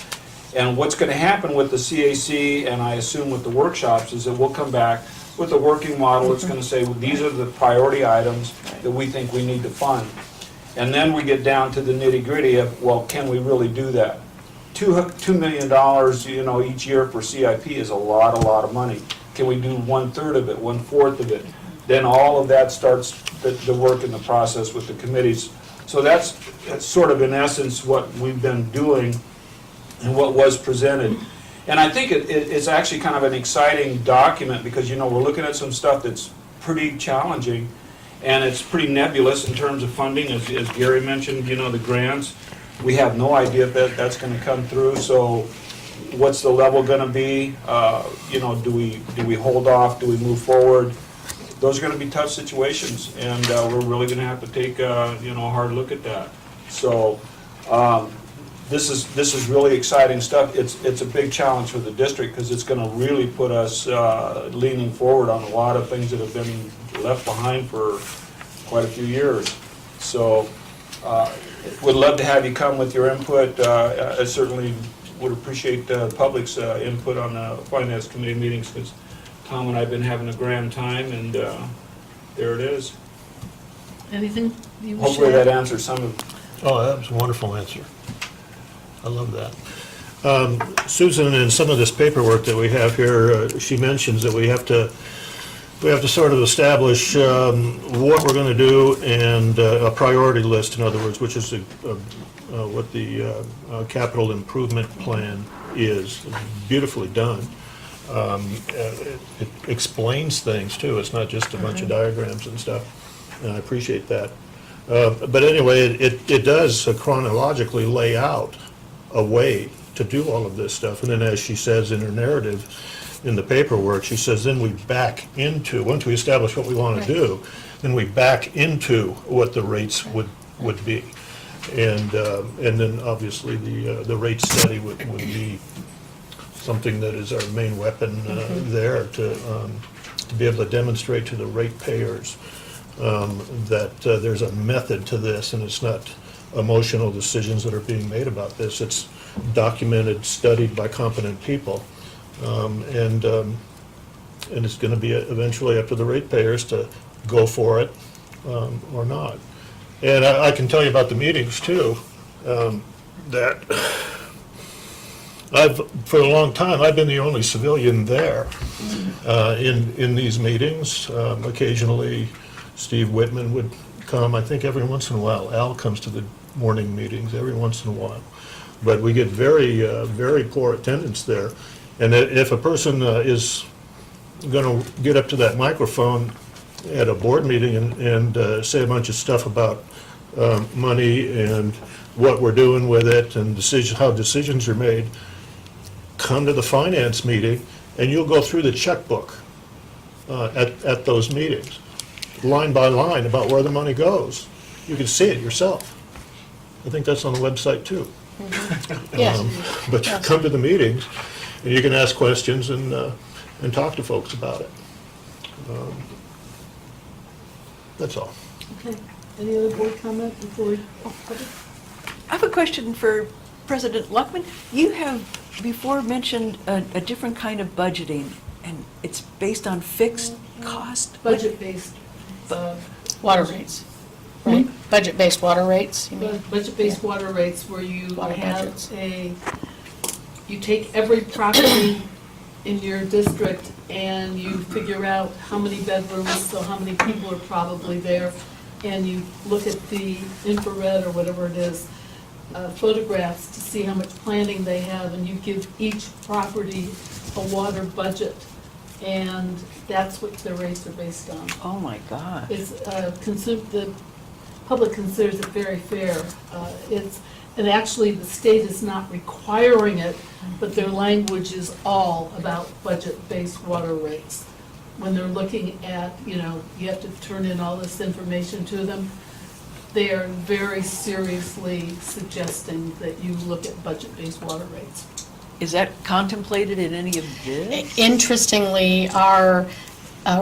And what's going to happen with the CAC, and I assume with the workshops, is that we'll come back with a working model. It's going to say, well, these are the priority items that we think we need to fund. And then we get down to the nitty-gritty of, well, can we really do that? $2 million, each year for CIP is a lot of money. Can we do 1/3 of it, 1/4 of it? Then all of that starts the work in the process with the committees So that's sort of in essence what we've been doing and what was presented. And I think it's actually kind of an exciting document because, we're looking at some stuff that's pretty challenging and it's pretty nebulous in terms of funding, as Gary mentioned, the grants. We have no idea if that's going to come through, so what's the level going to be? Do we hold off? Do we move forward? Those are going to be tough situations, and we're really going to have to take a hard look at that. So this is really exciting stuff. It's a big challenge for the district because it's going to really put us leaning forward on a lot of things that have been left behind for quite a few years. So would love to have you come with your input. I certainly would appreciate the public's input on the Finance Committee meetings because Tom and I have been having a grand time, and there it is. Anything you wish to Hopefully add? that answers some of. Oh, that was a wonderful answer. I love that. Susan, in some of this paperwork that we have here, she mentions that we have to sort of establish what we're going to do and a priority list, in other words, which is what the capital improvement plan is. Beautifully done. It explains things, too. It's not just a bunch of diagrams and stuff. And I appreciate that. But anyway, it does chronologically lay out a way to do all of this stuff. And then as she says in her narrative, in the paperwork, she says, then we back into, once we establish what we want to do, then we back into what the rates would be. And then obviously the rate study would be something that is our main weapon there to be able to demonstrate to the ratepayers that there's a method to this, and it's not emotional decisions that are being made about this. It's documented, studied by competent people, and it's going to be eventually up to the ratepayers to go for it or not. And I can tell you about the meetings too, that for a long time, I've been the only civilian there in these meetings. Occasionally, Steve Whitman would come, I think every once in a while. Al comes to the morning meetings every once in a while. But we get very, very poor attendance there. And if a person is going to get up to that microphone at a board meeting and say a bunch of stuff about money and what we're doing with it and how decisions are made, come to the finance meeting and you'll go through the checkbook at those meetings, line by line, about where the money goes. You can see it yourself. I think that's on the website too. Yes. But you come to the meetings and you can ask questions and talk to folks about it. That's all. Okay. Any other board comment before we? I have a question for President Luckman. You have before mentioned a different kind of budgeting, and it's based on fixed cost? Budget-based. Water rates, right? Budget-based water rates, you mean? Budget-based water rates where you Water have budgets. you take every property in your district and you figure out how many bedrooms, so how many people are probably there, and you look at the infrared or whatever it is, photographs to see how much planning they have, and you give each property a water budget, and that's what the rates are based on. Oh, my God. It's, the public considers it very fair. And actually, the state is not requiring it, but their language is all about budget-based water rates. When they're looking at, you have to turn in all this information to them, they are very seriously suggesting that you look at budget-based water rates. Is that contemplated in any of this? Interestingly, our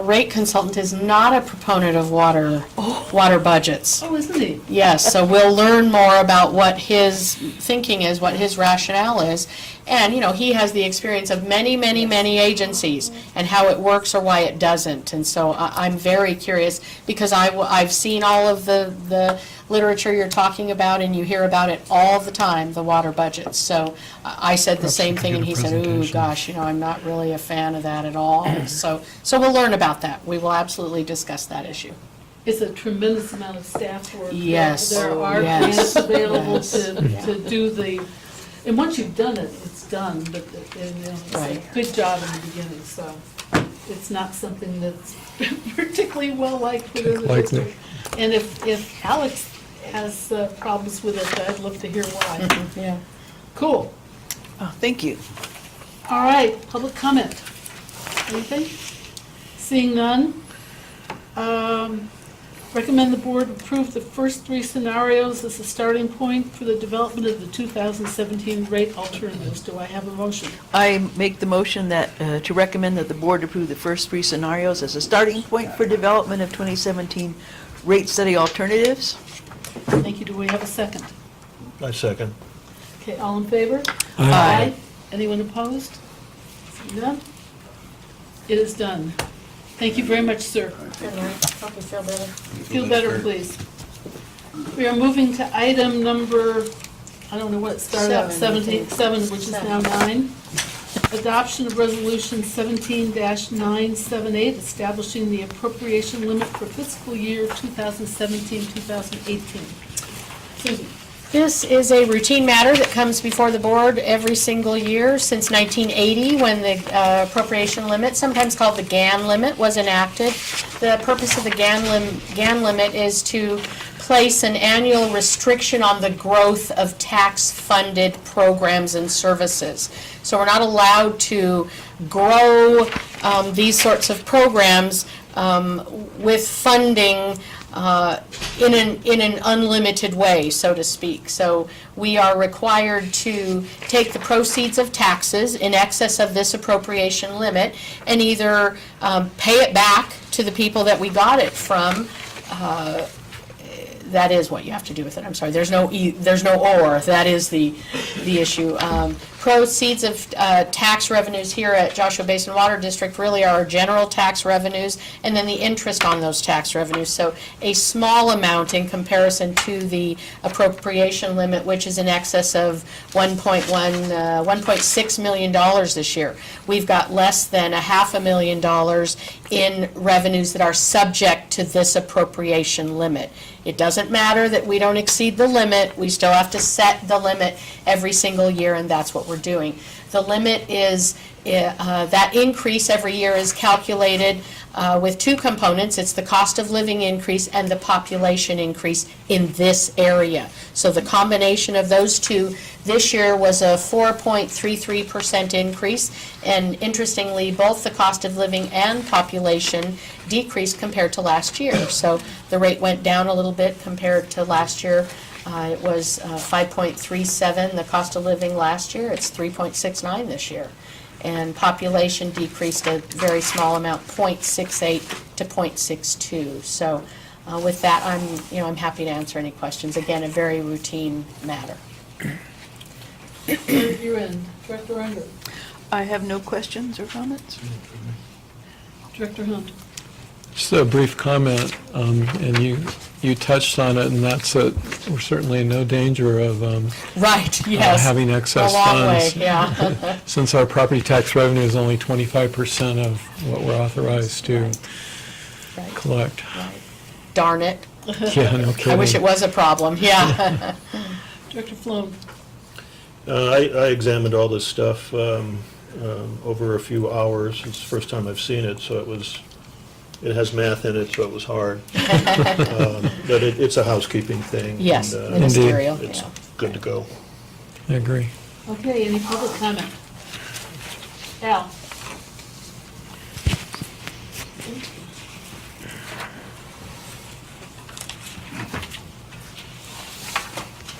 rate consultant is not a proponent of water budgets. Oh, isn't he? Yes, so we'll learn more about what his thinking is, what his rationale is. And, he has the experience of many, many, many agencies and how it works or why it doesn't. And so I'm very curious because I've seen all of the literature you're talking about and you hear about it all the time, the water budgets. So I said the Perhaps same we could thing get and a he said, ooh, presentation. gosh, I'm not really a fan of that at all. So we'll learn about that. We will absolutely discuss that issue. it's a tremendous amount of staff work. Yes. There are Yes. grants available Yes. to do the, and once you've done it, it's done, but, it's a Right. good job in the beginning, so it's not something that's particularly well liked within the Likely. district. And if Alex has problems with it, I'd love to hear why. Yeah. Cool. Oh, thank you. All right, public comment. Anything? Seeing none. Recommend the board approve the first three scenarios as a starting point for the development of the 2017 rate alternatives. Do I have a motion? I make the motion that, to recommend that the board approve the first three scenarios as a starting point for development of 2017 rate study alternatives. Thank you. Do we have a second? I second. Okay, all in favor? Aye. Anyone opposed? Seeing none? It is done. Thank you very much, sir. Hope you feel better. Feel better, please. We are moving to item number, I don't know what it started out, 7, which is now 9. Adoption of Resolution 17-978, establishing the appropriation limit for fiscal year 2017-2018. Susan? This is a routine matter that comes before the board every single year since 1980, when the appropriation limit, sometimes called the GAN limit, was enacted. The purpose of the GAN limit is to place an annual restriction on the growth of tax-funded programs and services. So we're not allowed to grow these sorts of programs with funding in an unlimited way, so to speak. So we are required to take the proceeds of taxes in excess of this appropriation limit and either pay it back to the people that we got it from. That is what you have to do with it. I'm sorry, there's no or, that is the issue. Proceeds of tax revenues here at Joshua Basin Water District really are general tax revenues and then the interest on those tax revenues. So a small amount in comparison to the appropriation limit, which is in excess of $1.6 million this year. We've got less than $500,000 in revenues that are subject to this appropriation limit. It doesn't matter that we don't exceed the limit, we still have to set the limit every single year, and that's what we're doing. The limit is, that increase every year is calculated with two components. It's the cost of living increase and the population increase in this area. So the combination of those two this year was a 4.33% increase, and interestingly, both the cost of living and population decreased compared to last year. So the rate went down a little bit compared to last year. It was 5.37, the cost of living last year. It's 3.69 this year. And population decreased a very small amount, 0.68 to 0.62. So with that, I'm happy to answer any questions. Again, a very routine matter. You're in. Director Unger. I have no questions or comments. Director Hunt. Just a brief comment, and you touched on it, and that's that we're certainly in no danger of Right, yes. having excess A long way, funds. yeah. Since our property tax revenue is only 25% of what we're authorized to Right. collect. Right. Darn it. Yeah, no kidding. I wish it was a problem, yeah. Director Floon. I examined all this stuff over a few hours. It's the first time I've seen it, so it has math in it, so it was hard. But it's a housekeeping thing. Yes, and, ministerial, It's yeah. good to go. I agree. Okay, any public comment? Al?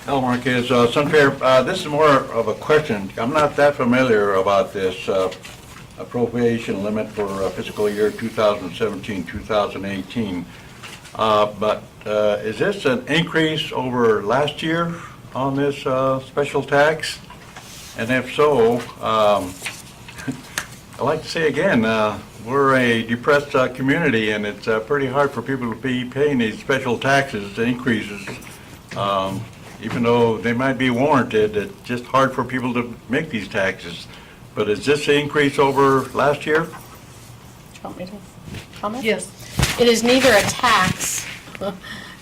Al Marquez, Sunfair, this is more of a question. I'm not that familiar about this appropriation limit for fiscal year 2017, 2018. But is this an increase over last year on this special tax? And if so, I'd like to say again, we're a depressed community, and it's pretty hard for people to be paying these special taxes, increases. Even though they might be warranted, it's just hard for people to make these taxes. But is this the increase over last year? Do you want me to comment? Yes. It is neither a tax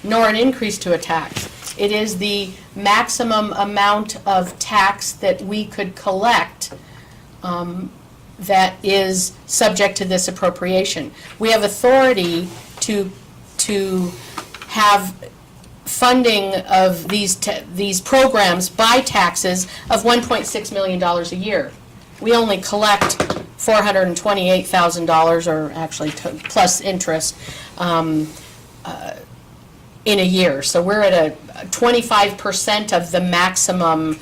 nor an increase to a tax. It is the maximum amount of tax that we could collect that is subject to this appropriation. We have authority to have funding of these programs by taxes of $1.6 million a year. We only collect $428,000, or actually plus interest, in a year. So we're at a 25% of the maximum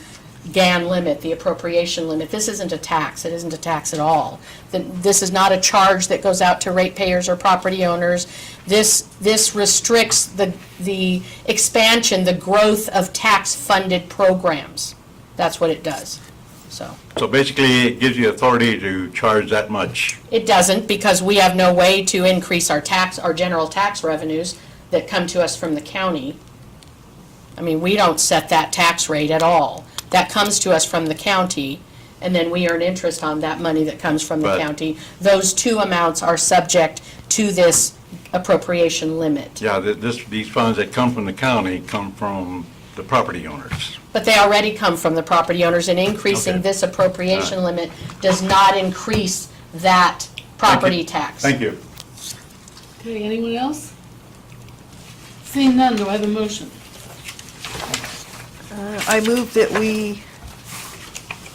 GAN limit, the appropriation limit. This isn't a tax. It isn't a tax at all. This is not a charge that goes out to ratepayers or property owners. This restricts the expansion, the growth of tax-funded programs. That's what it does. So basically, it gives you authority to charge that much. it doesn't, because we have no way to increase our general tax revenues that come to us from the county. I mean, we don't set that tax rate at all. That comes to us from the county, and then we earn interest on that money that comes from the But- county. Those two amounts are subject to this appropriation limit. Yeah, these funds that come from the county come from the property owners. But they already come from the property owners, and increasing Okay. this appropriation limit does not increase that property tax. Thank you. Okay, anyone else? Seeing none, do I have a motion? I move that we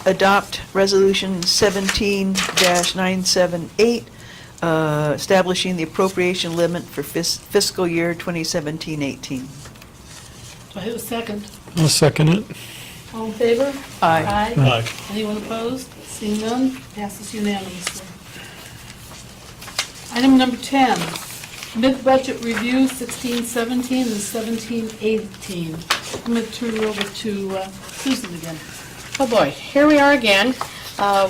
adopt Resolution 17-978, establishing the appropriation limit for fiscal year 2017-18. Do I have a second? I'll second it. All in favor? Aye. Aye. Anyone opposed? Seeing none, passes unanimously. Item number 10, mid-budget review 16-17 and 17-18. I'm going to turn it over to Susan again. Oh boy, here we are again.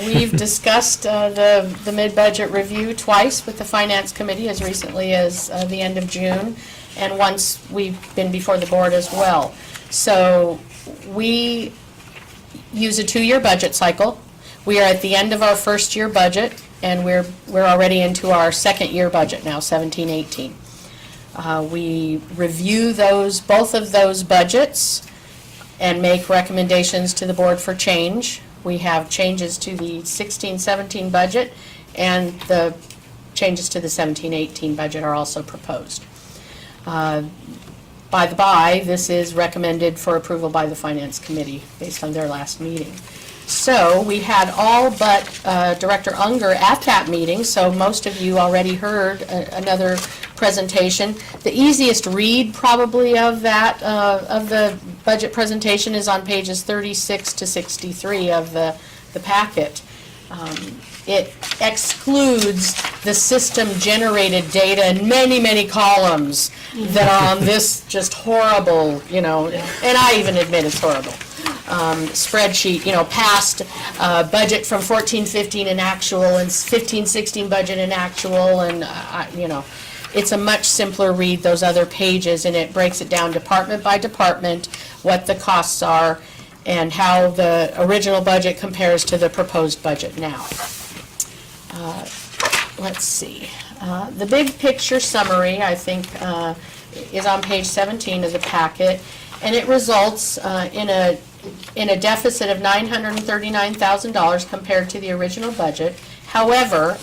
We've discussed the mid-budget review twice with the Finance Committee as recently as the end of June, and once we've been before the board as well. So we use a 2-year budget cycle. We are at the end of our first-year budget, and we're already into our second-year budget now, 17-18. We review both of those budgets and make recommendations to the board for change. We have changes to the 16-17 budget, and the changes to the 17-18 budget are also proposed. By the by, this is recommended for approval by the Finance Committee based on their last meeting. So we had all but Director Unger at that meeting, so most of you already heard another presentation. The easiest read probably of that, of the budget presentation, is on pages 36 to 63 of the packet. It excludes the system-generated data in many, many columns that are on this just horrible, and I even admit it's horrible, spreadsheet, past budget from 14-15 in actual and 15-16 budget in actual, and, it's a much simpler read, those other pages, and it breaks it down department by department, what the costs are, and how the original budget compares to the proposed budget now. Let's see. The big picture summary, I think, is on page 17 of the packet, and it results in a deficit of $939,000 compared to the original budget. However,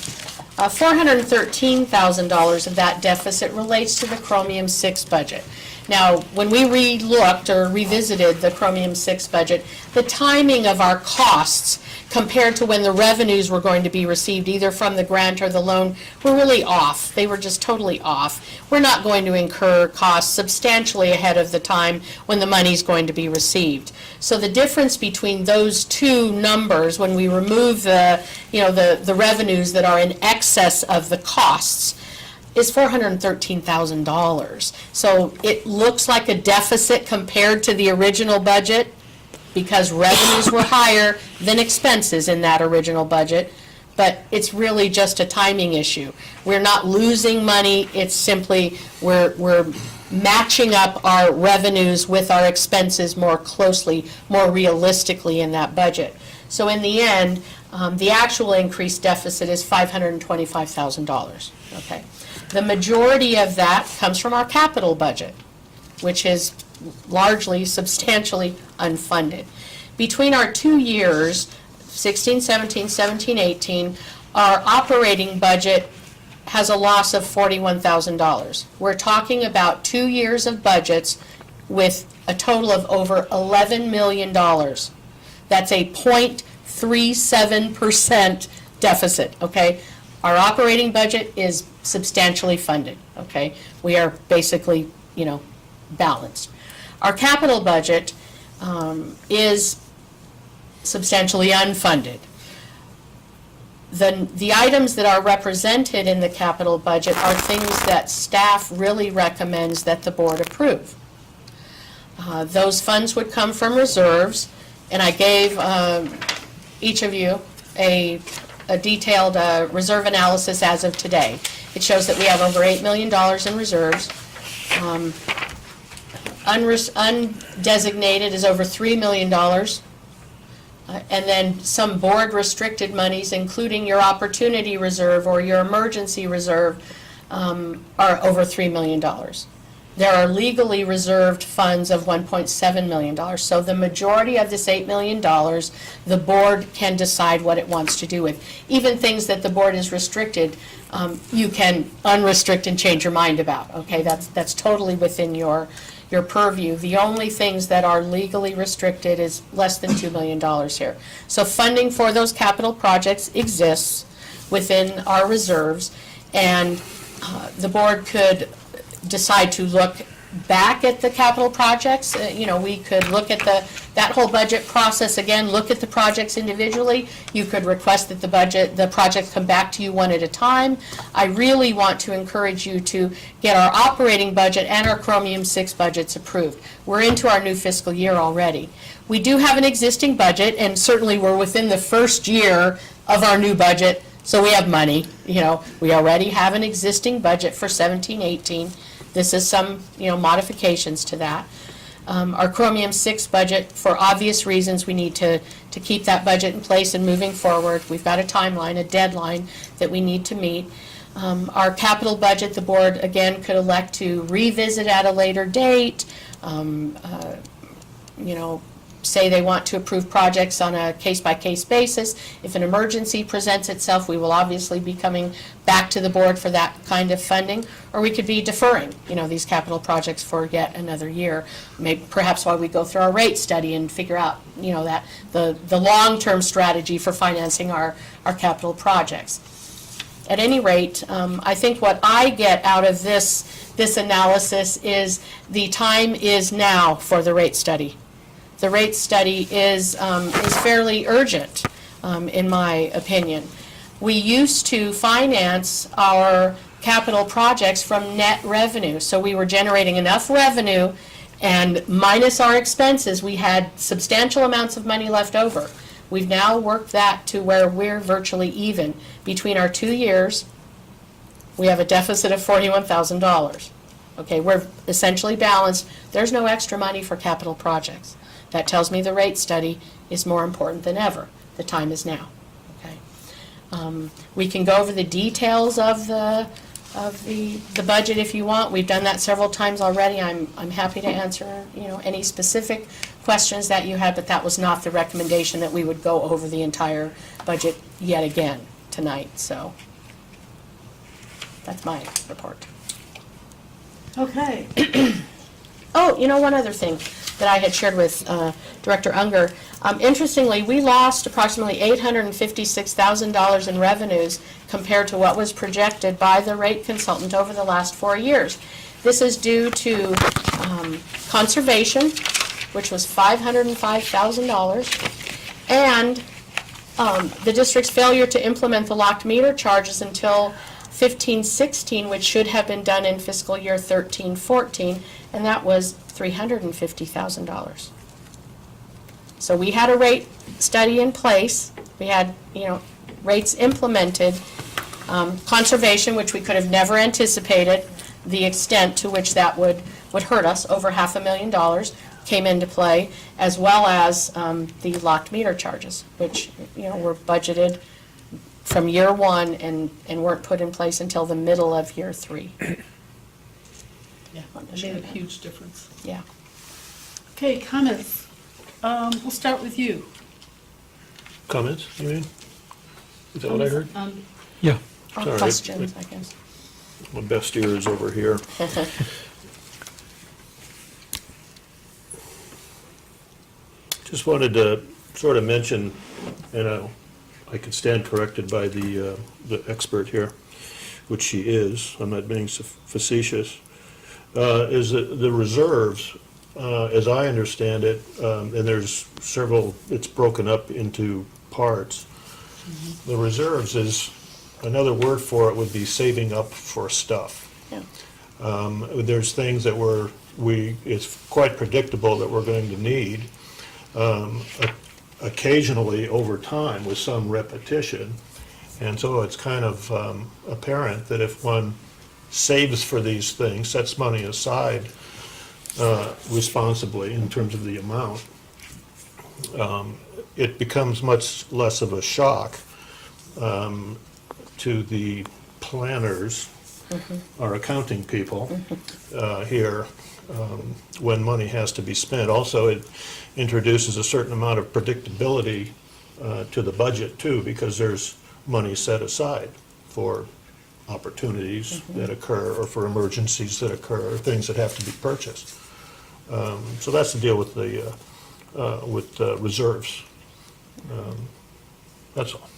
$413,000 of that deficit relates to the Chromium 6 budget. Now, when we re-looked or revisited the Chromium 6 budget, the timing of our costs compared to when the revenues were going to be received, either from the grant or the loan, were really off. They were just totally off. We're not going to incur costs substantially ahead of the time when the money's going to be received. So the difference between those two numbers, when we remove the revenues that are in excess of the costs, is $413,000. So it looks like a deficit compared to the original budget because revenues were higher than expenses in that original budget, but it's really just a timing issue. We're not losing money, it's simply we're matching up our revenues with our expenses more closely, more realistically in that budget. So in the end, the actual increased deficit is $525,000, okay? The majority of that comes from our capital budget, which is largely, substantially unfunded. Between our 2 years, 16, 17, 17, 18, our operating budget has a loss of $41,000. We're talking about 2 years of budgets with a total of over $11 million. That's a 0.37% deficit, okay? Our operating budget is substantially funded, okay? We are basically, balanced. Our capital budget is substantially unfunded. The items that are represented in the capital budget are things that staff really recommends that the board approve. Those funds would come from reserves, and I gave each of you a detailed reserve analysis as of today. It shows that we have over $8 million in reserves. Undesignated is over $3 million. And then some board-restricted monies, including your opportunity reserve or your emergency reserve, are over $3 million. There are legally reserved funds of $1.7 million. So the majority of this $8 million, the board can decide what it wants to do with. Even things that the board is restricted, you can unrestrict and change your mind about, okay? That's totally within your purview. The only things that are legally restricted is less than $2 million here. So funding for those capital projects exists within our reserves, and the board could decide to look back at the capital projects. We could look at that whole budget process again, look at the projects individually. You could request that the projects come back to you one at a time. I really want to encourage you to get our operating budget and our Chromium 6 budgets approved. We're into our new fiscal year already. We do have an existing budget, and certainly we're within the first year of our new budget, so we have money. We already have an existing budget for 17-18. This is some, modifications to that. Our Chromium 6 budget, for obvious reasons, we need to keep that budget in place and moving forward. We've got a timeline, a deadline that we need to meet. Our capital budget, the board, again, could elect to revisit at a later date. Say they want to approve projects on a case-by-case basis. If an emergency presents itself, we will obviously be coming back to the board for that kind of funding, or we could be deferring, these capital projects for yet another year. Maybe perhaps while we go through our rate study and figure out, that the long-term strategy for financing our capital projects. At any rate, I think what I get out of this analysis is the time is now for the rate study. The rate study is fairly urgent, in my opinion. We used to finance our capital projects from net revenue, so we were generating enough revenue, and minus our expenses, we had substantial amounts of money left over. We've now worked that to where we're virtually even. Between our 2 years, we have a deficit of $41,000. Okay, we're essentially balanced. There's no extra money for capital projects. That tells me the rate study is more important than ever. The time is now. Okay, we can go over the details of the budget if you want. We've done that several times already. I'm happy to answer any specific questions that you had, but that was not the recommendation that we would go over the entire budget yet again tonight. So that's my report. Okay. Oh, one other thing that I had shared with Director Unger. Interestingly, we lost approximately $856,000 in revenues compared to what was projected by the rate consultant over the last 4 years. This is due to conservation, which was $505,000, and the district's failure to implement the locked meter charges until 15-16, which should have been done in fiscal year 13-14, and that was $350,000. So we had a rate study in place. We had, rates implemented. Conservation, which we could have never anticipated, the extent to which that would hurt us, over $500,000, came into play, as well as the locked meter charges, which, were budgeted from year one and weren't put in place until the middle of year 3. Yeah, it made a huge difference. Yeah. Okay, comments. We'll start with you. Comments, you mean? Is that what I heard? Yeah. Or Sorry. questions, I guess. My best ear is over here. Just wanted to sort of mention, I could stand corrected by the expert here, which she is, I'm not being facetious, is that the reserves, as I understand it, and there's several, it's broken up into parts. The reserves is, another word for it would be saving up for stuff. Yeah. There's things that it's quite predictable that we're going to need. Occasionally over time with some repetition. And so it's kind of apparent that if one saves for these things, sets money aside responsibly in terms of the amount, it becomes much less of a shock to the planners, our accounting people here, when money has to be spent. Also, it introduces a certain amount of predictability to the budget too, because there's money set aside for opportunities that occur, or for emergencies that occur, or things that have to be purchased. So that's the deal with the reserves. That's all.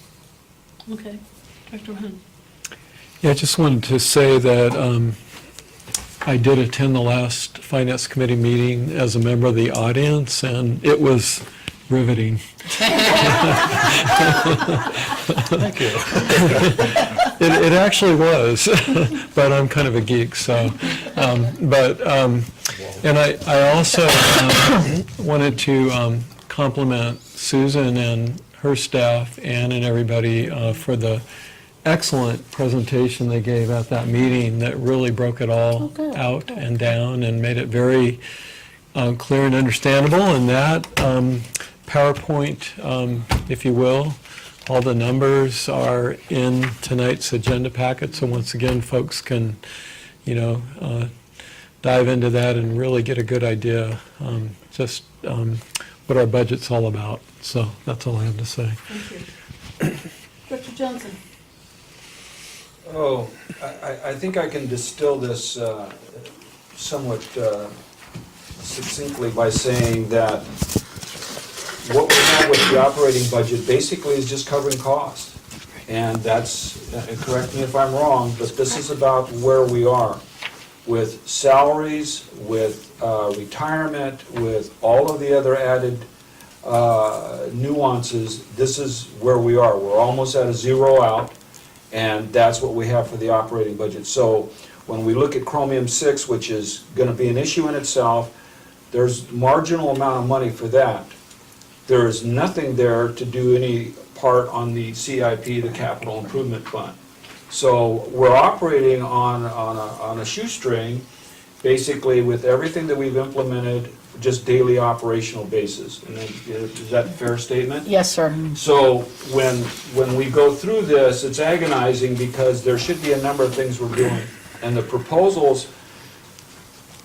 Okay, Dr. Hunt. Yeah, I just wanted to say that I did attend the last Finance Committee meeting as a member of the audience, and it was riveting. Thank you. It actually was, but I'm kind of a geek, so. And I also wanted to compliment Susan and her staff, Ann and everybody, for the excellent presentation they gave at that meeting that really broke it all out and down and made it very clear and understandable. And that PowerPoint, if you will, all the numbers are in tonight's agenda packet. So once again, folks can, dive into that and really get a good idea just what our budget's all about. So that's all I have to say. Thank you. Dr. Johnson. Oh, I think I can distill this somewhat succinctly by saying that what we have with the operating budget basically is just covering costs. And that's, correct me if I'm wrong, but this is about where we are with salaries, with retirement, with all of the other added nuances. This is where we are. We're almost at a zero out. And that's what we have for the operating budget. So when we look at Chromium 6, which is going to be an issue in itself, there's marginal amount of money for that. There is nothing there to do any part on the CIP, the Capital Improvement Fund. So we're operating on a shoestring, basically with everything that we've implemented, just daily operational basis. And then, is that a fair statement? Yes, sir. So when we go through this, it's agonizing because there should be a number of things we're doing. And the proposals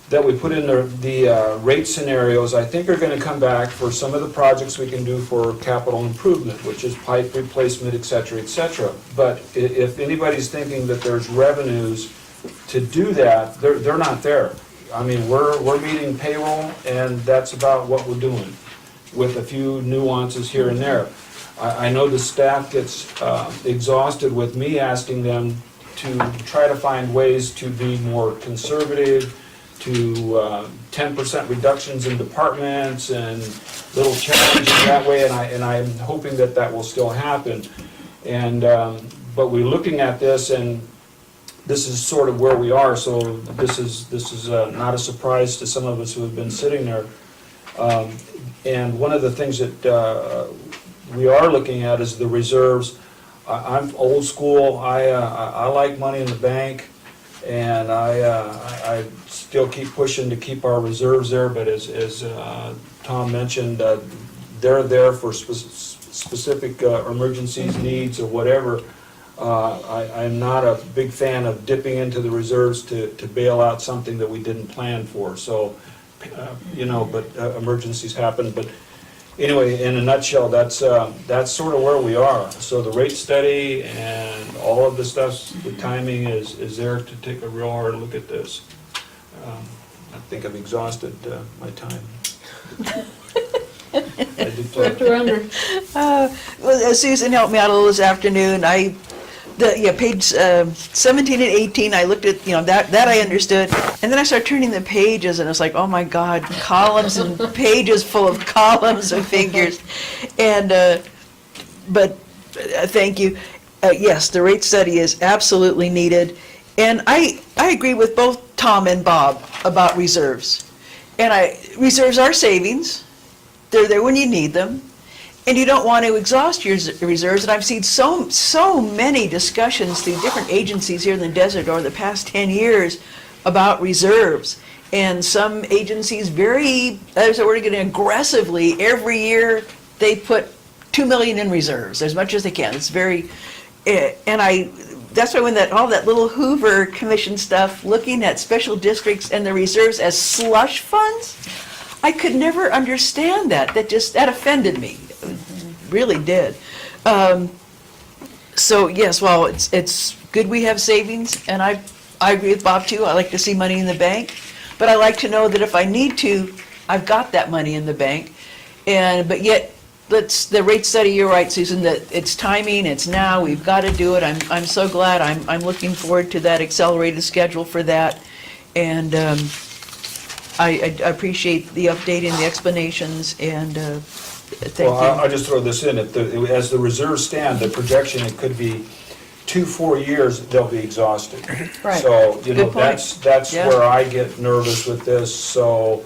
that we put in the rate scenarios, I think are going to come back for some of the projects we can do for capital improvement, which is pipe replacement, et cetera, et cetera. But if anybody's thinking that there's revenues to do that, they're not there. I mean, we're meeting payroll, and that's about what we're doing, with a few nuances here and there. I know the staff gets exhausted with me asking them to try to find ways to be more conservative, to 10% reductions in departments and little challenges that way, and I'm hoping that that will still happen. And but we're looking at this, and this is sort of where we are, so this is not a surprise to some of us who have been sitting there. And one of the things that we are looking at is the reserves. I'm old school. I like money in the bank, and I still keep pushing to keep our reserves there. But as Tom mentioned, they're there for specific emergencies, needs, or whatever, I'm not a big fan of dipping into the reserves to bail out something that we didn't plan for. So, but emergencies happen. But anyway, in a nutshell, that's sort of where we are. So the rate study and all of the stuff, the timing is there to take a real hard look at this. I think I've exhausted my time. I did play. Director Under. Well, Susan helped me out a little this afternoon. Page 17 and 18, I looked at, that I understood. And then I started turning the pages, and it's like, oh my God, columns and pages full of columns and figures. And, thank you. Yes, the rate study is absolutely needed. And I agree with both Tom and Bob about reserves. And reserves are savings. They're there when you need them. And you don't want to exhaust your reserves. And I've seen so many discussions through different agencies here in the desert over the past 10 years about reserves. And some agencies others are working aggressively. Every year they put $2 million in reserves, as much as they can. It's that's why when all that little Hoover Commission stuff, looking at special districts and the reserves as slush funds, I could never understand that. That offended me. Really did. So yes, well, it's good we have savings, and I agree with Bob too. I like to see money in the bank, but I like to know that if I need to, I've got that money in the bank. But yet, the rate study. You're right, Susan. That it's timing. It's now. We've got to do it. I'm so glad. I'm looking forward to that accelerated schedule for that, and I appreciate the update and the explanations and. Thank you. Well, I'll just throw this in. As the reserves stand, the projection, it could be 2-4 years, they'll be exhausted. Right. So, Good point. that's Yeah. where I get nervous with this, so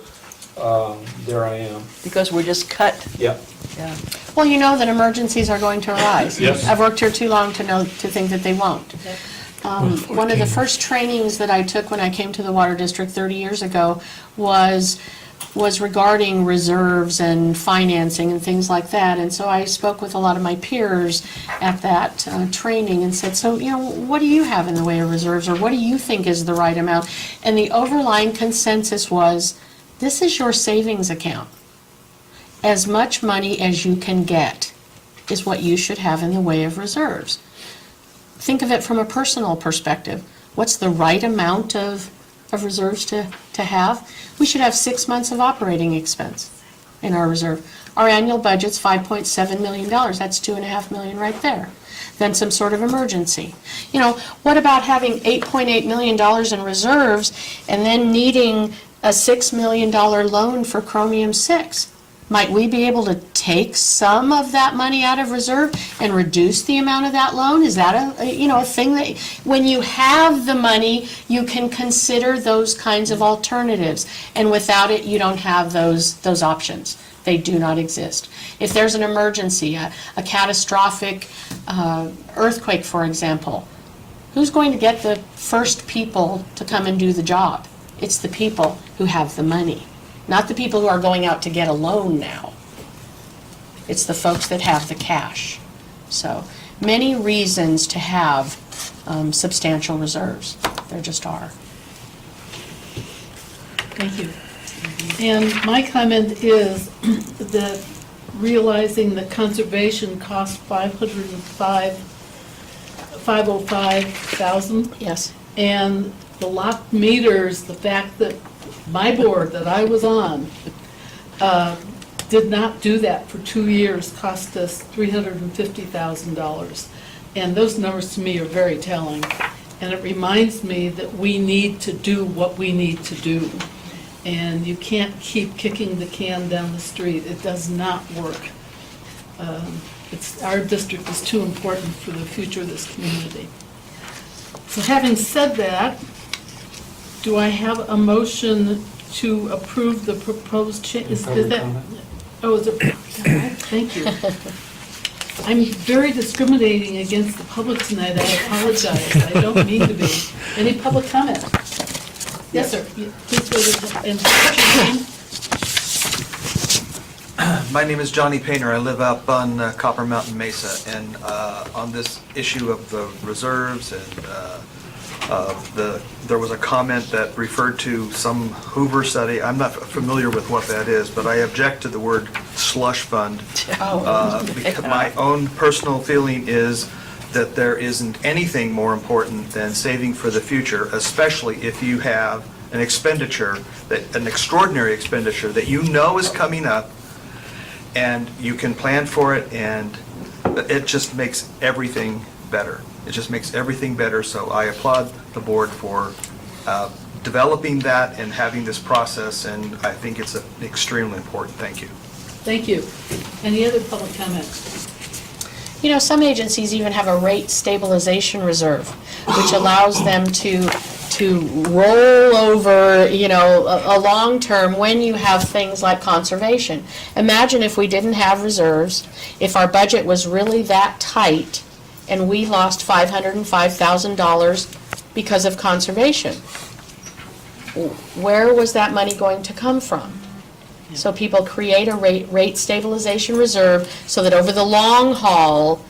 there I am. Because we're just cut. Yeah. Yeah. Well, you know that emergencies are going to arise. Yes. I've worked here too long to think that they won't. One of the first trainings that I took when I came to the Water District 30 years ago was regarding reserves and financing and things like that. And so I spoke with a lot of my peers at that training and said, so, what do you have in the way of reserves, or what do you think is the right amount? And the overlying consensus was, this is your savings account. As much money as you can get is what you should have in the way of reserves. Think of it from a personal perspective. What's the right amount of reserves to have? We should have 6 months of operating expense in our reserve. Our annual budget's $5.7 million. That's $2.5 million right there. Then some sort of emergency. What about having $8.8 million in reserves and then needing a $6 million loan for chromium-6? Might we be able to take some of that money out of reserve and reduce the amount of that loan? Is that a thing that, when you have the money, you can consider those kinds of alternatives, and without it, you don't have those options. They do not exist. If there's an emergency, a catastrophic earthquake, for example, who's going to get the first people to come and do the job? It's the people who have the money. Not the people who are going out to get a loan now. It's the folks that have the cash. So, many reasons to have substantial reserves. There just are. Thank you. And my comment is that realizing that conservation costs $505,000, Yes. and the locked meters, the fact that my board that I was on did not do that for 2 years, cost us $350,000. And those numbers to me are very telling. And it reminds me that we need to do what we need to do. And you can't keep kicking the can down the street. It does not work. Our district is too important for the future of this community. So having said that, do I have a motion to approve the proposed change? Is that? Oh, is it? Thank you. I'm very discriminating against the public tonight. I apologize. I don't mean to be. Any public comment? Yes, sir. Please go ahead and state your name. My name is Johnny Painter. I live up on Copper Mountain Mesa, and on this issue of the reserves and there was a comment that referred to some Hoover study. I'm not familiar with what that is, but I object to the word slush fund. Because my own personal feeling is that there isn't anything more important than saving for the future, especially if you have an expenditure, an extraordinary expenditure that you know is coming up, and you can plan for it, and it just makes everything better. It just makes everything better, so I applaud the board for developing that and having this process, and I think it's extremely important. Thank you. Thank you. Any other public comment? You know, some agencies even have a rate stabilization reserve, which allows them to roll over, you know, a long term when you have things like conservation. Imagine if we didn't have reserves, if our budget was really that tight, and we lost $505,000 because of conservation. Where was that money going to come from? So people create a rate stabilization reserve so that over the long haul,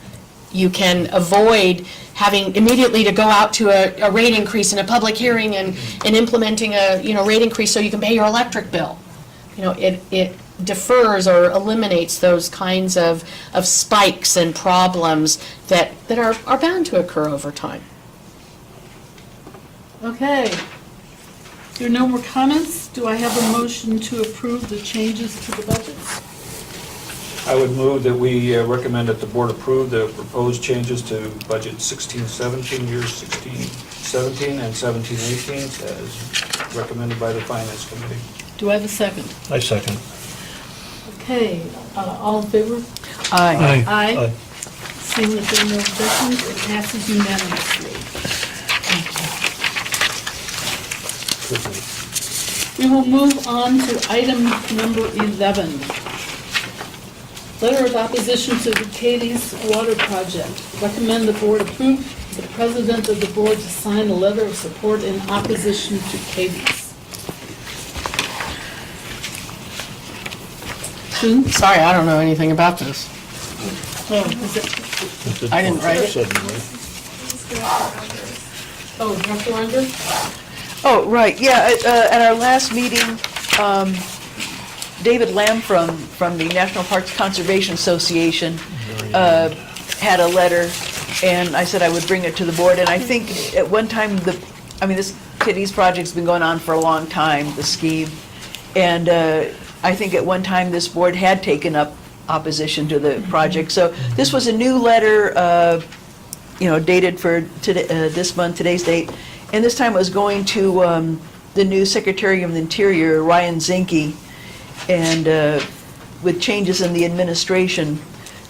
you can avoid having immediately to go out to a rate increase in a public hearing and implementing a, you know, rate increase so you can pay your electric bill. You know, it defers or eliminates those kinds of spikes and problems that are bound to occur over time. Okay. If there are no more comments, do I have a motion to approve the changes to the budget? I would move that we recommend that the board approve the proposed changes to budget 16-17, years 16-17 and 17-18 as recommended by the Finance Committee. Do I have a second? I second. Okay, all in favor? Aye. Aye. Seeing that there are no objections, it passes unanimously. We will move on to item number 11. Letter of opposition to the Cadiz Water Project. Recommend the board approve the president of the board to sign a letter of support in opposition to Cadiz. Sue? Sorry, I don't know anything about this. Oh, is it? I didn't write it. Suddenly. Oh, Dr. Unger? Oh, right, yeah, at our last meeting, David Lamb from the National Parks Conservation Association had a letter, and I said I would bring it to the board, and I think at one time, this Cadiz project's been going on for a long time, the scheme, and I think at one time this board had taken up opposition to the project, so this was a new letter, dated for today, this month, today's date, and this time it was going to the new Secretary of the Interior, Ryan Zinke, and with changes in the administration,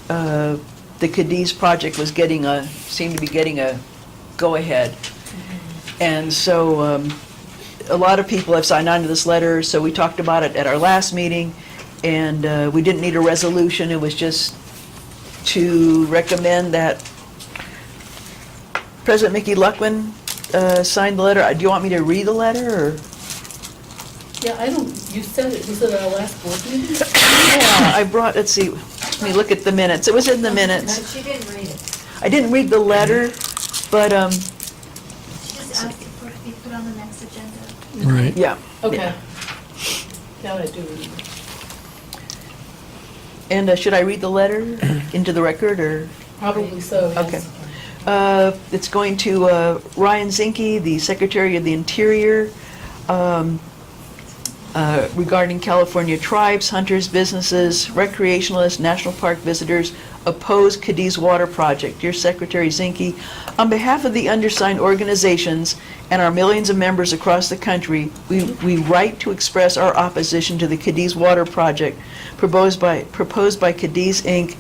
the Cadiz project was seemed to be getting a go-ahead. And so a lot of people have signed on to this letter, so we talked about it at our last meeting, and we didn't need a resolution, it was just to recommend that President Mickey Luckwin signed the letter. Do you want me to read the letter, or? Yeah, you said it, was it our last board meeting? Yeah, I brought, let's see, let me look at the minutes. It was in the minutes. No, she didn't read it. I didn't read the letter, but, She just asked it to be put on the next agenda. Right. yeah. Okay. Now I do remember. And should I read the letter into the record, or? Probably so, yes. Okay. It's going to Ryan Zinke, the Secretary of the Interior, regarding California tribes, hunters, businesses, recreationalists, national park visitors oppose Cadiz Water Project. Dear Secretary Zinke, on behalf of the undersigned organizations and our millions of members across the country, we write to express our opposition to the Cadiz Water Project proposed by Cadiz Inc.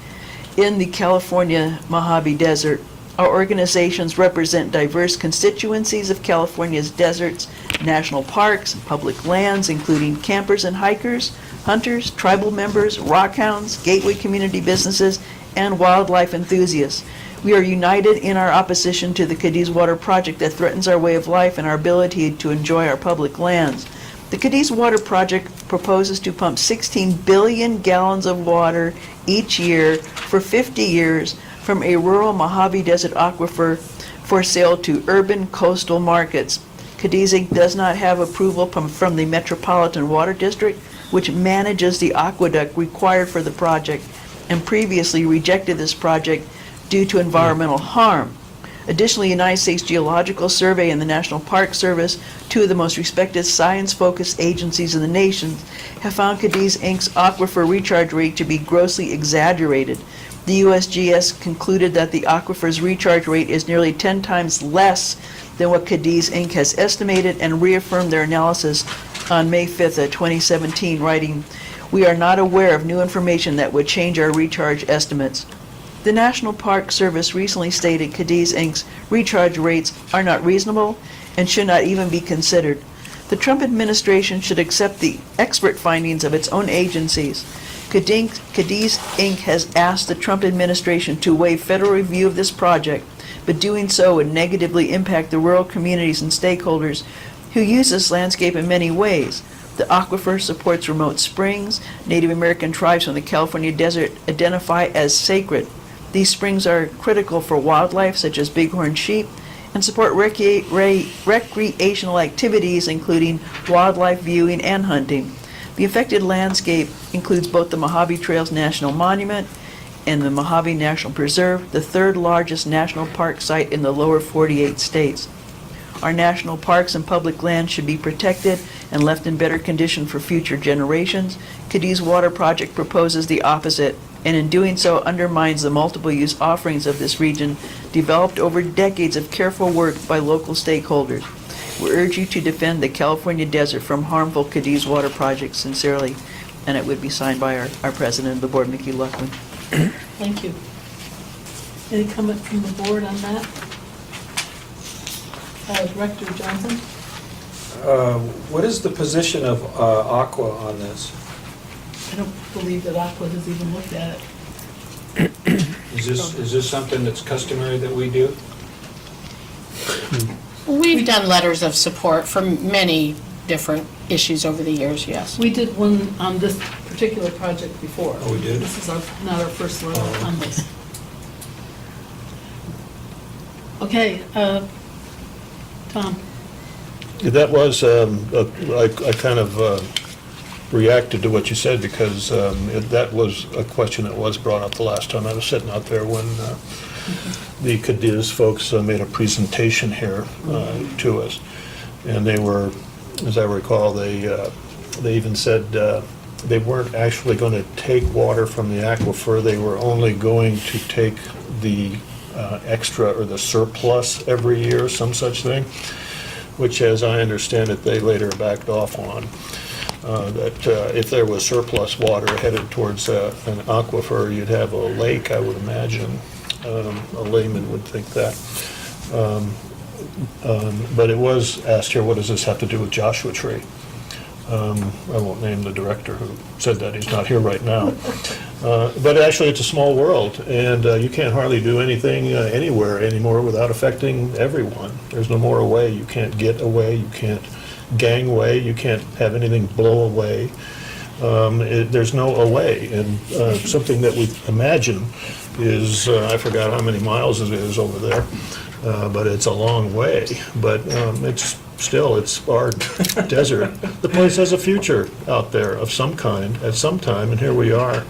in the California Mojave Desert. Our organizations represent diverse constituencies of California's deserts, national parks, and public lands, including campers and hikers, hunters, tribal members, rockhounds, gateway community businesses, and wildlife enthusiasts. We are united in our opposition to the Cadiz Water Project that threatens our way of life and our ability to enjoy our public lands. The Cadiz Water Project proposes to pump 16 billion gallons of water each year for 50 years from a rural Mojave Desert aquifer for sale to urban coastal markets. Cadiz Inc. does not have approval from the Metropolitan Water District, which manages the aqueduct required for the project, and previously rejected this project due to environmental harm. Additionally, United States Geological Survey and the National Park Service, two of the most respected science-focused agencies in the nation, have found Cadiz Inc.'s aquifer recharge rate to be grossly exaggerated. The USGS concluded that the aquifer's recharge rate is nearly 10 times less than what Cadiz Inc. has estimated, and reaffirmed their analysis on May 5th of 2017, writing, "We are not aware of new information that would change our recharge estimates." The National Park Service recently stated Cadiz Inc.'s recharge rates are not reasonable and should not even be considered. The Trump administration should accept the expert findings of its own agencies. Cadiz Inc. has asked the Trump administration to waive federal review of this project, but doing so would negatively impact the rural communities and stakeholders who use this landscape in many ways. The aquifer supports remote springs Native American tribes from the California desert identify as sacred. These springs are critical for wildlife such as bighorn sheep and support recreational activities including wildlife viewing and hunting. The affected landscape includes both the Mojave Trails National Monument and the Mojave National Preserve, the third largest national park site in the lower 48 states. Our national parks and public lands should be protected and left in better condition for future generations. Cadiz Water Project proposes the opposite, and in doing so undermines the multiple use offerings of this region developed over decades of careful work by local stakeholders. We urge you to defend the California desert from harmful Cadiz Water Project sincerely, and it would be signed by our president of the board, Mickey Luckman. Thank you. Any comment from the board on that? Director Johnson? What is the position of Aqua on this? I don't believe that Aqua has even looked at it. Is this something that's customary that we do? We've done letters of support for many different issues over the years, yes. We did one on this particular project before. Oh, we did? This is not our first letter on this. Okay, Tom? That was, I kind of reacted to what you said because that was a question that was brought up the last time I was sitting out there when the Cadiz folks made a presentation here to us. And they were, as I recall, they even said they weren't actually going to take water from the aquifer. They were only going to take the extra or the surplus every year, some such thing, which, as I understand it, they later backed off on. That if there was surplus water headed towards an aquifer, you'd have a lake, I would imagine. A layman would think that. But it was asked here, what does this have to do with Joshua Tree? I won't name the director who said that, he's not here right now. But actually, it's a small world, and you can't hardly do anything anywhere anymore without affecting everyone. There's no more away. You can't get away, you can't gang away, you can't have anything blow away. There's no away, and something that we imagine is, I forgot how many miles it is over there, but it's a long way. But it's still, it's our desert. The place has a future out there of some kind at some time, and here we are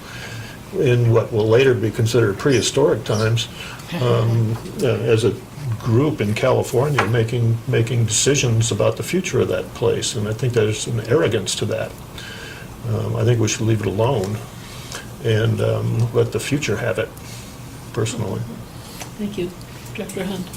in what will later be considered prehistoric times, as a group in California making decisions about the future of that place, and I think there's an arrogance to that. I think we should leave it alone and let the future have it, personally. Thank you. Director Hunt?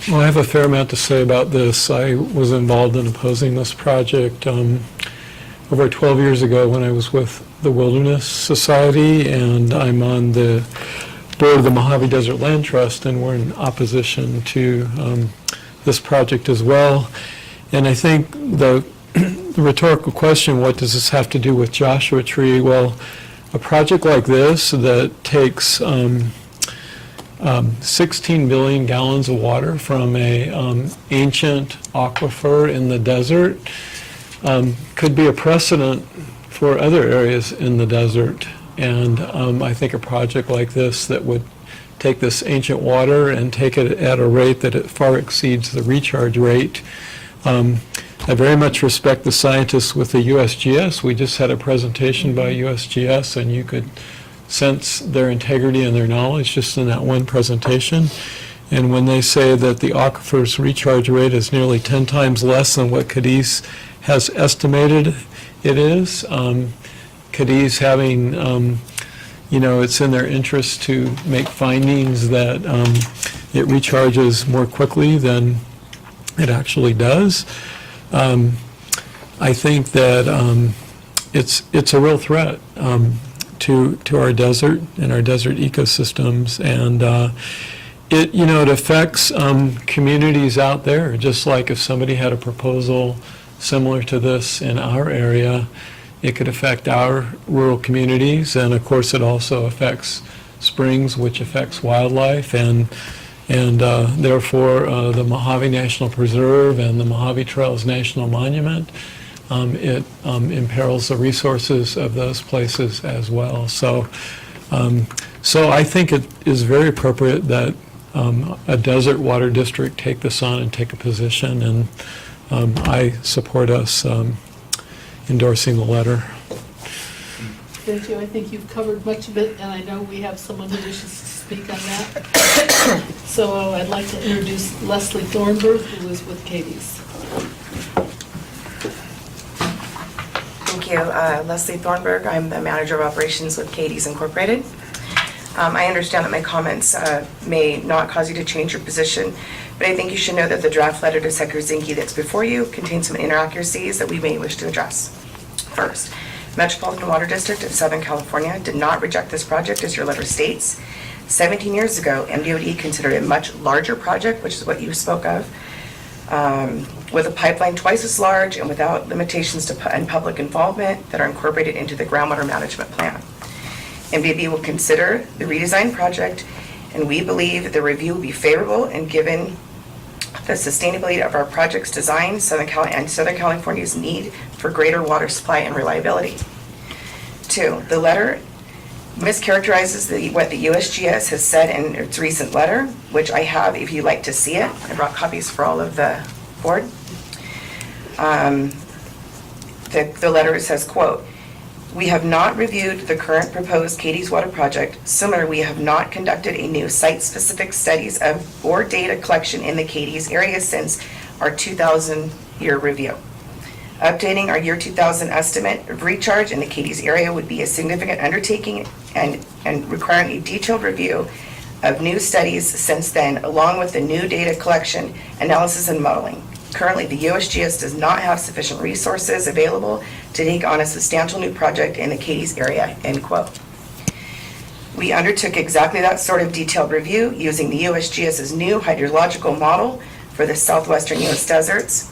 Well, I have a fair amount to say about this. I was involved in opposing this project over 12 years ago when I was with the Wilderness Society, and I'm on the board of the Mojave Desert Land Trust, and we're in opposition to this project as well. And I think the rhetorical question, what does this have to do with Joshua Tree? Well, a project like this that takes 16 billion gallons of water from a ancient aquifer in the desert could be a precedent for other areas in the desert. And I think a project like this that would take this ancient water and take it at a rate that it far exceeds the recharge rate. I very much respect the scientists with the USGS. We just had a presentation by USGS, and you could sense their integrity and their knowledge just in that one presentation. And when they say that the aquifer's recharge rate is nearly 10 times less than what Cadiz has estimated it is, Cadiz having, it's in their interest to make findings that it recharges more quickly than it actually does. I think that it's a real threat to our desert and our desert ecosystems, and it affects communities out there. Just like if somebody had a proposal similar to this in our area, it could affect our rural communities, and of course it also affects springs, which affects wildlife, and therefore the Mojave National Preserve and the Mojave Trails National Monument, it imperils the resources of those places as well. So I think it is very appropriate that a desert water district take this on and take a position, and I support us endorsing the letter. Thank you. I think you've covered much of it, and I know we have someone who wishes to speak on that. So I'd like to introduce Leslie Thornburg, who is with Katie's. Thank you. Leslie Thornburg. I'm the Manager of Operations with Katie's Incorporated. I understand that my comments may not cause you to change your position, but I think you should know that the draft letter to Secretary Zinke that's before you contains some inaccuracies that we may wish to address. First, Metropolitan Water District of Southern California did not reject this project, as your letter states. 17 years ago, MDOD considered a much larger project, which is what you spoke of, with a pipeline twice as large and without limitations and public involvement that are incorporated into the groundwater management plan. MDOD will consider the redesigned project, and we believe the review will be favorable, and given the sustainability of our project's design, Southern California's need for greater water supply and reliability. 2, the letter mischaracterizes what the USGS has said in its recent letter, which I have if you'd like to see it. I brought copies for all of the board. The letter says, quote, "We have not reviewed the current proposed Katie's Water project. Similarly, we have not conducted a new site-specific studies or data collection in the Katie's area since our 2000 year review. Updating our year 2000 estimate of recharge in the Katie's area would be a significant undertaking and requiring a detailed review of new studies since then, along with the new data collection, analysis, and modeling. Currently, the USGS does not have sufficient resources available to take on a substantial new project in the Katie's area," end quote. We undertook exactly that sort of detailed review using the USGS's new hydrological model for the southwestern U.S. deserts.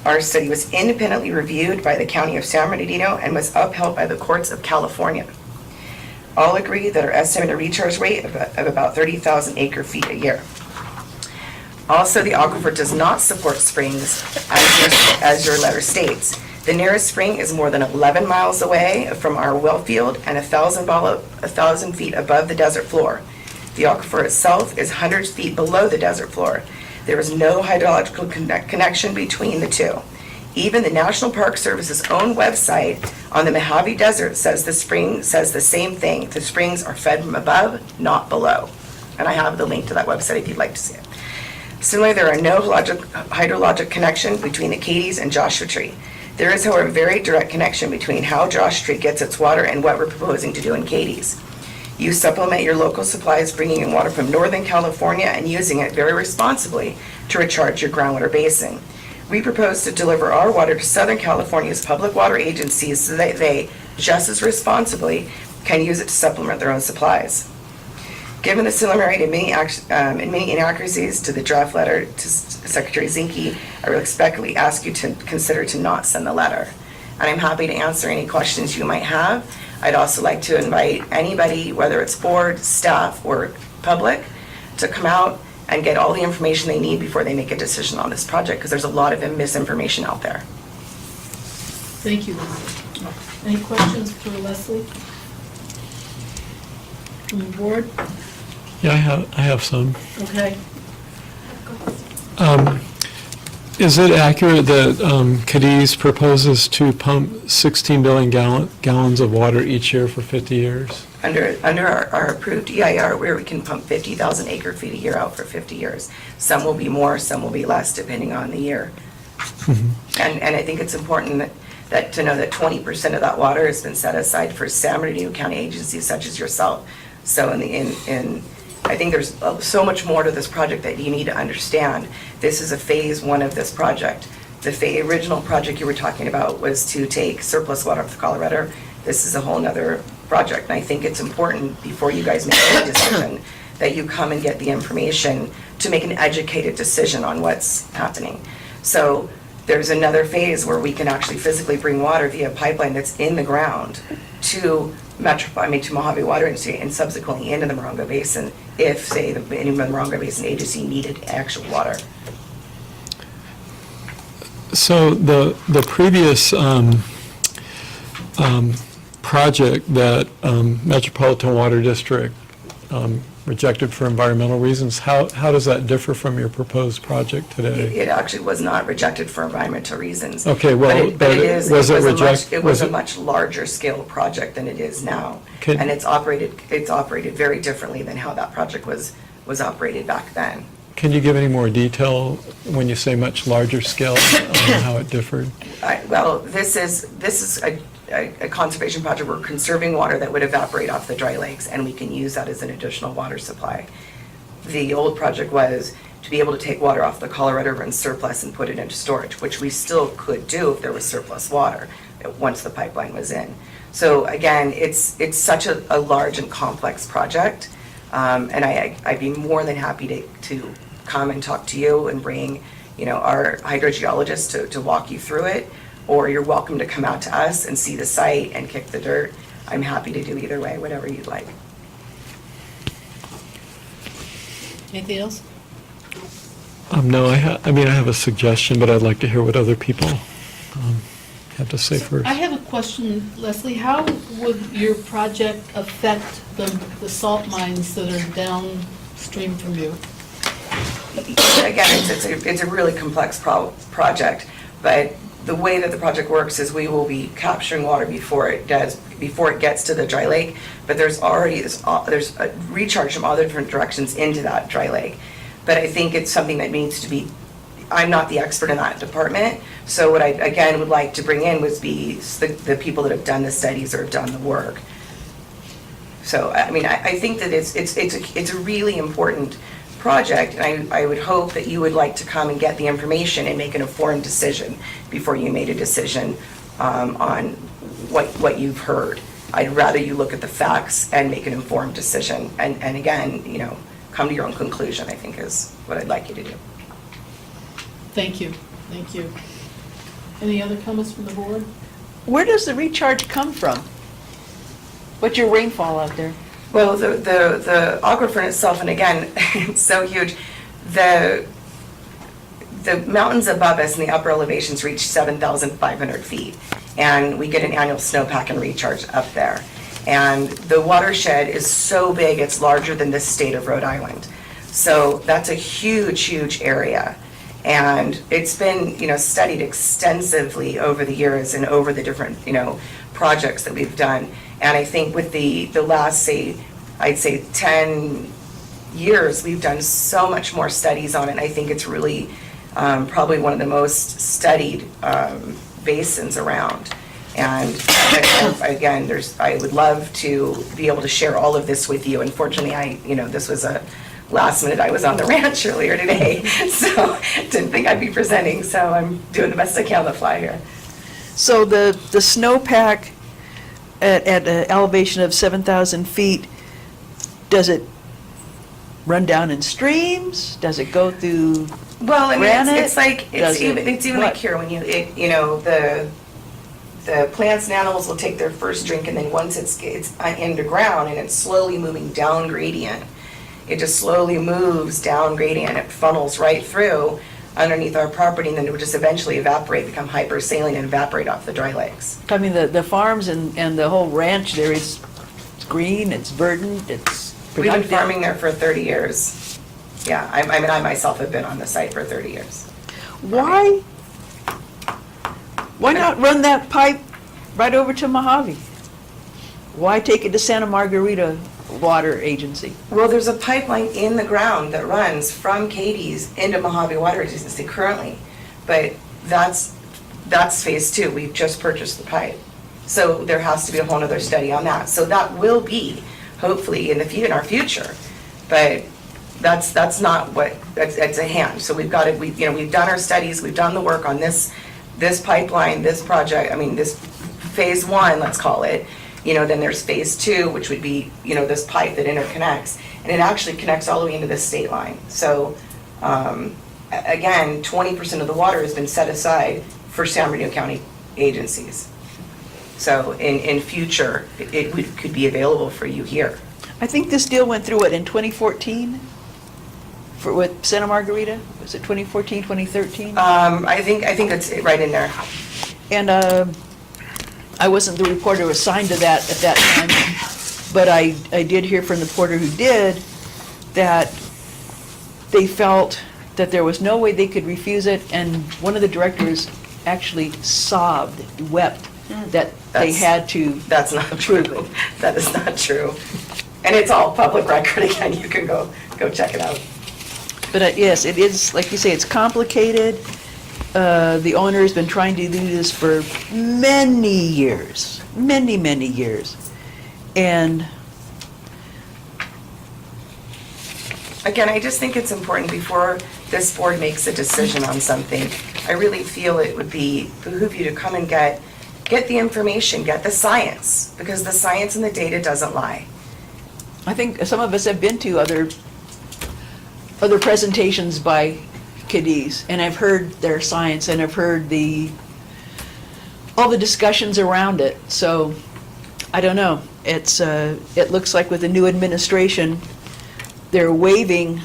Our study was independently reviewed by the County of San Bernardino and was upheld by the courts of California. All agree that our estimated recharge rate of about 30,000 acre-feet a year. Also, the aquifer does not support springs, as your letter states. The nearest spring is more than 11 miles away from our well field and 1,000 feet above the desert floor. The aquifer itself is hundreds of feet below the desert floor. There is no hydrological connection between the two. Even the National Park Service's own website on the Mojave Desert says the same thing. The springs are fed from above, not below. And I have the link to that website if you'd like to see it. Similarly, there are no hydrologic connection between the Katie's and Joshua Tree. There is, however, a very direct connection between how Joshua Tree gets its water and what we're proposing to do in Katie's. You supplement your local supplies, bringing in water from Northern California and using it very responsibly to recharge your groundwater basin. We propose to deliver our water to Southern California's public water agencies so that they, just as responsibly, can use it to supplement their own supplies. Given the similarity in many inaccuracies to the draft letter to Secretary Zinke, I respectfully ask you to consider to not send the letter. And I'm happy to answer any questions you might have. I'd also like to invite anybody, whether it's board, staff, or public, to come out and get all the information they need before they make a decision on this project, because there's a lot of misinformation out there. Thank you, Leslie. Any questions for Leslie? From the board? Yeah, I have some. Okay. Is it accurate that Cadiz proposes to pump 16 billion gallons of water each year for 50 years? Under our approved EIR, where we can pump 50,000 acre feet a year out for 50 years. Some will be more, some will be less, depending on the year. And I think it's important that to know that 20% of that water has been set aside for San Bernardino County agencies such as yourself. So I think there's so much more to this project that you need to understand. This is a phase one of this project. The original project you were talking about was to take surplus water off the Colorado. This is a whole nother project, and I think it's important before you guys make any decision that you come and get the information to make an educated decision on what's happening. So there's another phase where we can actually physically bring water via pipeline that's in the ground to Mojave Water Industry and subsequently into the Morongo Basin if, say, the Morongo Basin agency needed actual water. So the previous project that Metropolitan Water District rejected for environmental reasons, how does that differ from your proposed project today? It actually was not rejected for environmental reasons. Okay, well, But it was a it? much larger scale project than it is now. Can- And it's operated very differently than how that project was operated back then. Can you give any more detail when you say much larger scale on how it differed? Well, this is a conservation project. We're conserving water that would evaporate off the dry lakes, and we can use that as an additional water supply. The old project was to be able to take water off the Colorado River in surplus and put it into storage, which we still could do if there was surplus water once the pipeline was in. So again, it's such a large and complex project, and I'd be more than happy to come and talk to you and bring, our hydrogeologist to walk you through it, or you're welcome to come out to us and see the site and kick the dirt. I'm happy to do either way, whatever you'd like. Anything else? No, I have a suggestion, but I'd like to hear what other people have to say first. I have a question, Leslie. How would your project affect the salt mines that are downstream from you? Again, it's a really complex project, but the way that the project works is we will be capturing water before it gets to the dry lake, but there's a recharge from other different directions into that dry lake. But I think it's something that needs to be, I'm not the expert in that department, so what I, again, would like to bring in would be the people that have done the studies or have done the work. So, I think that it's a really important project, and I would hope that you would like to come and get the information and make an informed decision before you made a decision on what you've heard. I'd rather you look at the facts and make an informed decision, and again, come to your own conclusion, I think is what I'd like you to do. Thank you. Any other comments from the board? Where does the recharge come from? What's your rainfall out there? Well, the aquifer in itself, and again, it's so huge, the mountains above us in the upper elevations reach 7,500 feet, and we get an annual snowpack and recharge up there. And the watershed is so big, it's larger than the state of Rhode Island. So that's a huge, huge area. And it's been, studied extensively over the years and over the different, projects that we've done. And I think with the last, I'd say 10 years, we've done so much more studies on it. And I think it's really probably one of the most studied basins around. And again, I would love to be able to share all of this with you. Unfortunately, this was a last minute. I was on the ranch earlier today, so didn't think I'd be presenting. So I'm doing the best I can on the fly here. So the snowpack at an elevation of 7,000 feet, does it run down in streams? Does it go through Well, I mean, granite? it's even what? like here when the plants and animals will take their first drink, and then once it's underground and it's slowly moving down gradient, it just slowly moves down gradient. It funnels right through. underneath our property, and then it would just eventually evaporate, become hypersaline and evaporate off the dry lakes. I mean, the farms and the whole ranch there is it's green, it's verdant, it's We've been productive. farming there for 30 years. Yeah, I mean, I myself have been on the site for 30 years. Why not run that pipe right over to Mojave? Why take it to Santa Margarita Water Agency? Well, there's a pipeline in the ground that runs from Cadiz into Mojave Water Agency currently, but that's phase 2. We've just purchased the pipe. So there has to be a whole nother study on that. So that will be, hopefully, in our future, but that's not what, that's a hand. So we've got it, we've done our studies, we've done the work on this pipeline, this project, I mean, this phase 1, let's call it. Then there's phase 2, which would be, this pipe that interconnects, and it actually connects all the way into the state line. So, again, 20% of the water has been set aside for San Bernardino County agencies. So in future, it could be available for you here. I think this deal went through, in 2014? With Santa Margarita? Was it 2014, 2013? I think that's right in there. And I wasn't the reporter assigned to that at that time, but I did hear from the reporter who did that they felt that there was no way they could refuse it, and one of the directors actually sobbed, wept, that they had to That's not approve true. it. That is not true. And it's all public record again, you can go check it out. But yes, it is, like you say, it's complicated. The owner has been trying to do this for many years, many years. And Again, I just think it's important before this board makes a decision on something, I really feel it would behoove you to come and get the information, get the science, because the science and the data doesn't lie. I think some of us have been to other presentations by Cadiz, and I've heard their science, and I've heard all the discussions around it. So, I don't know. It looks like with the new administration, they're waiving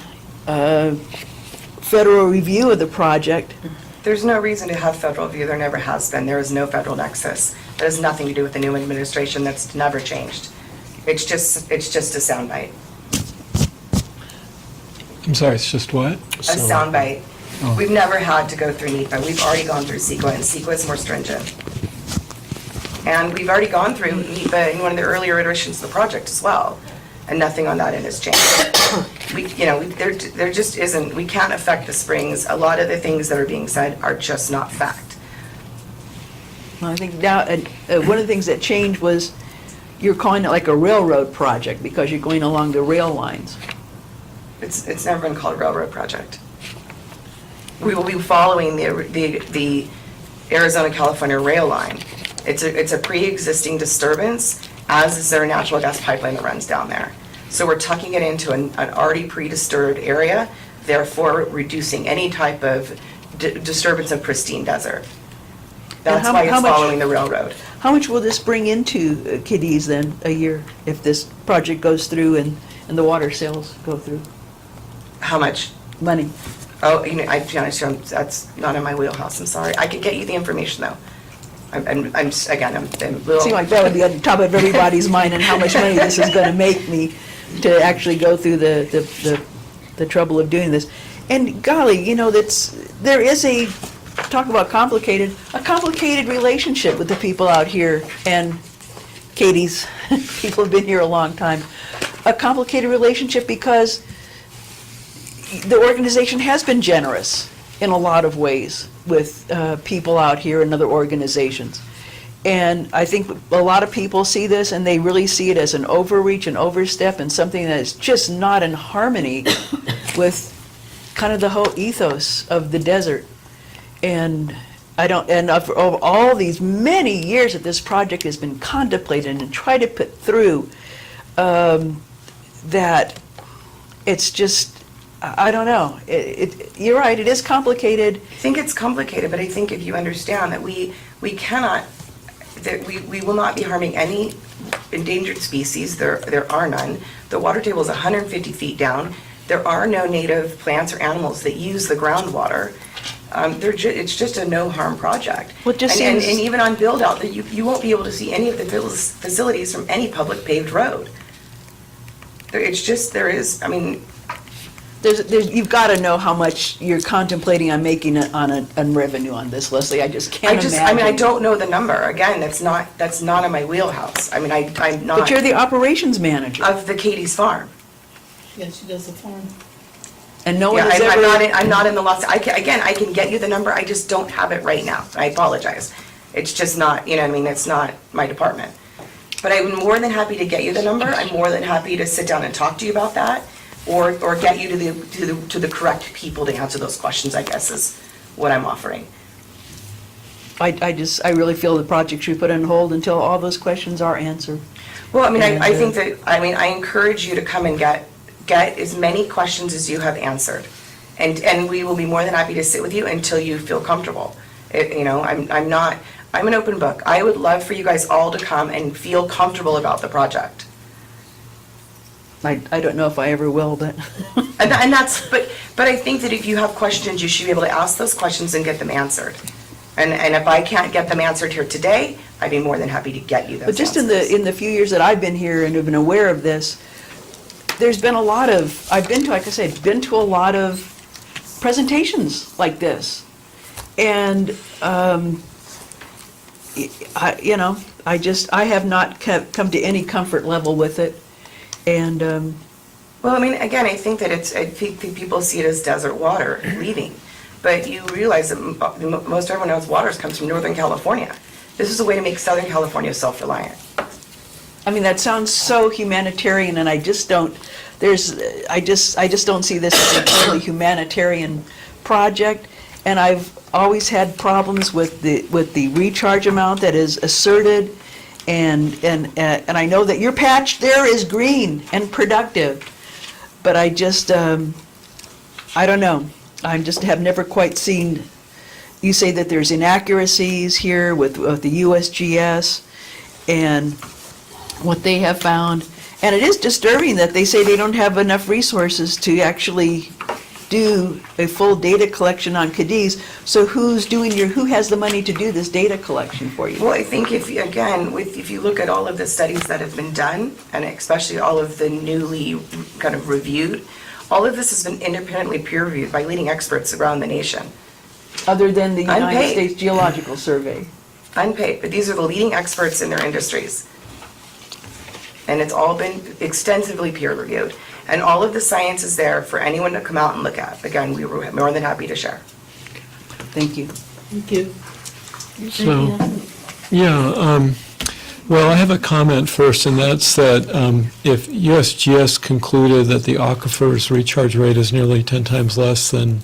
federal review of the project. There's no reason to have federal review, there never has been. There is no federal nexus. That has nothing to do with the new administration, that's never changed. It's just a soundbite. I'm sorry, it's just what? A soundbite. Oh. We've never had to go through NEPA. We've already gone through CEQA, and CEQA is more stringent. And we've already gone through NEPA in one of the earlier iterations of the project as well, and nothing on that end has changed. There just isn't, we can't affect the springs. A lot of the things that are being said are just not fact. I think now, one of the things that changed was you're calling it like a railroad project because you're going along the rail lines. It's never been called a railroad project. We will be following the Arizona-California rail line. It's a pre-existing disturbance, as is their natural gas pipeline that runs down there. So we're tucking it into an already pre-disturbed area, therefore reducing any type of disturbance of pristine desert. That's why it's following the railroad. How much will this bring into Cadiz then, a year, if this project goes through and the water sales go through? How much? Money? Oh, to be honest, that's not in my wheelhouse, I'm sorry. I could get you the information, though. I'm a little... Seems like that would be on the top of everybody's mind, and how much money this is going to make me to actually go through the trouble of doing this. And golly, there is talk about a complicated relationship with the people out here, and Katie's, people have been here a long time. A complicated relationship because the organization has been generous in a lot of ways with people out here and other organizations. And I think a lot of people see this and they really see it as an overreach and overstep and something that is just not in harmony with kind of the whole ethos of the desert. And of all these many years that this project has been contemplated and tried to put through, that it's just, I don't know. You're right, it is complicated. I think it's complicated, but I think if you understand that we cannot, that we will not be harming any endangered species, there are none. The water table is 150 feet down. There are no native plants or animals that use the groundwater. It's just a no-harm project. Well, it just And seems- even on build-out, you won't be able to see any of the facilities from any public paved road. It's just, there is, I mean, You've got to know how much you're contemplating on making on revenue on this, Leslie. I just can't imagine. I mean, I don't know the number. Again, that's not in my wheelhouse. I mean, I'm not. But you're the operations manager, Of the Katie's Farm. Yeah, she does the farm. and no one Yeah, has I'm not in the loss, again, I can get you the number, I just don't have it right now. I apologize. It's just not, you know what I mean, it's not my department. But I'm more than happy to get you the number. I'm more than happy to sit down and talk to you about that, or get you to the correct people to answer those questions, I guess, is what I'm offering. I really feel the project should be put on hold until all those questions are answered. Well, I mean, I And, think that, I encourage you to come and get as many questions as you have answered. And we will be more than happy to sit with you until you feel comfortable. You know, I'm an open book. I would love for you guys all to come and feel comfortable about the project. I don't know if I ever will, but And that's, but I think that if you have questions, you should be able to ask those questions and get them answered. And if I can't get them answered here today, I'd be more than happy to get you those But just answers. in the few years that I've been here and have been aware of this, there's been a lot of, I've been to, like I said, been to a lot of presentations like this. And, I have not come to any comfort level with it. And, Well, I mean, again, I think that I think people see it as desert water leaving. But you realize that most everyone knows water comes from Northern California. This is a way to make Southern California self-reliant. I mean, that sounds so humanitarian, and I just don't see this as a totally humanitarian project. And I've always had problems with the recharge amount that is asserted, and I know that your patch there is green and productive, but I just, I don't know. I just have never quite seen, you say that there's inaccuracies here with the USGS and what they have found. And it is disturbing that they say they don't have enough resources to actually do a full data collection on Cadiz. So who has the money to do this data collection for you? Well, I think if you look at all of the studies that have been done, and especially all of the newly kind of reviewed, all of this has been independently peer-reviewed by leading experts around the nation. Other than the United Unpaid. States Geological Survey. Unpaid, but these are the leading experts in their industries. And it's all been extensively peer-reviewed. And all of the science is there for anyone to come out and look at. Again, we were more than happy to share. Thank you. Thank you. So, yeah, well, I have a comment first, and that's that if USGS concluded that the aquifer's recharge rate is nearly 10 times less than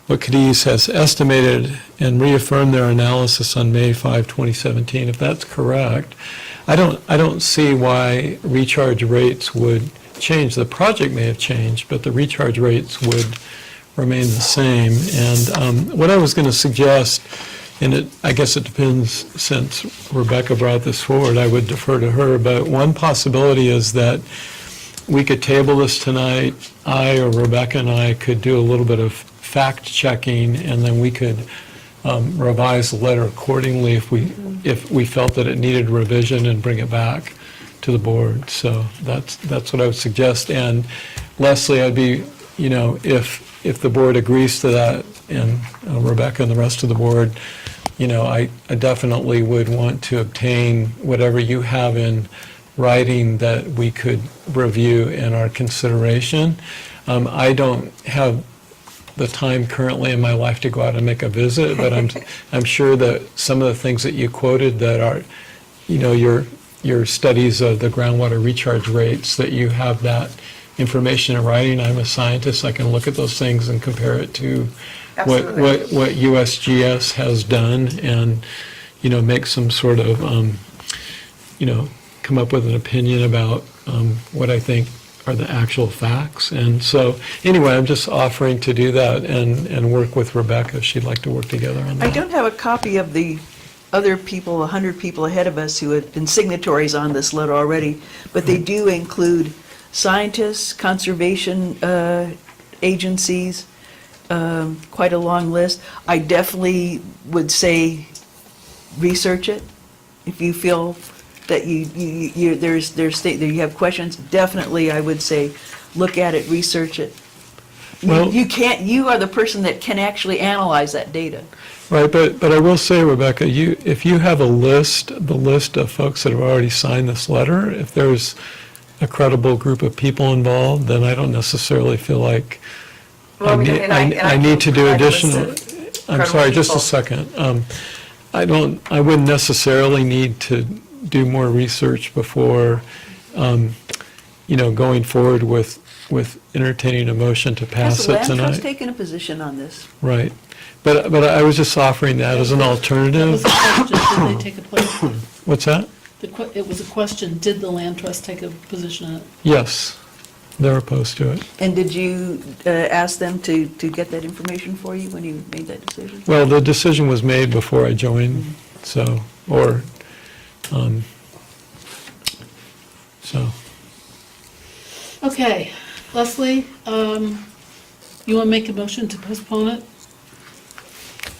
what Cadiz has estimated and reaffirmed their analysis on May 5, 2017, if that's correct, I don't see why recharge rates would change. The project may have changed, but the recharge rates would remain the same. And what I was going to suggest, and I guess it depends, since Rebecca brought this forward, I would defer to her, but one possibility is that we could table this tonight. I or Rebecca and I could do a little bit of fact-checking, and then we could revise the letter accordingly if we felt that it needed revision and bring it back to the board. So that's what I would suggest. And Leslie, I'd be, if the board agrees to that, and Rebecca and the rest of the board, I definitely would want to obtain whatever you have in writing that we could review in our consideration. I don't have the time currently in my life to go out and make a visit, but I'm sure that some of the things that you quoted that are, your studies of the groundwater recharge rates, that you have that information in writing. I'm a scientist. I can look at those things and compare it to what USGS has done and, make some sort of, come up with an opinion about what I think are the actual facts. And so, anyway, I'm just offering to do that and work with Rebecca if she'd like to work together on that. I don't have a copy of the other people, 100 people ahead of us who have been signatories on this letter already, but they do include scientists, conservation agencies, quite a long list. I definitely would say research it. If you feel that that you have questions, definitely I would say, look at it, research it. Well- You are the person that can actually analyze that data. Right, but I will say, Rebecca, if you have the list of folks that have already signed this letter, if there's a credible group of people involved, then I don't necessarily feel like Well, we can- and I I need to can do provide a list additional. of I'm credible sorry, just a people. second. I wouldn't necessarily need to do more research before, going forward with entertaining a motion to Has pass the it land trust tonight. taken a position on this? Right. But I was just offering that as an That was alternative. a question, did they take a place? What's that? It was a question, did the land trust take a position on it? Yes, they're opposed to it. And did you ask them to get that information for you when you made that decision? Well, the decision was made before I joined, so. Okay, Leslie, you want to make a motion to postpone it?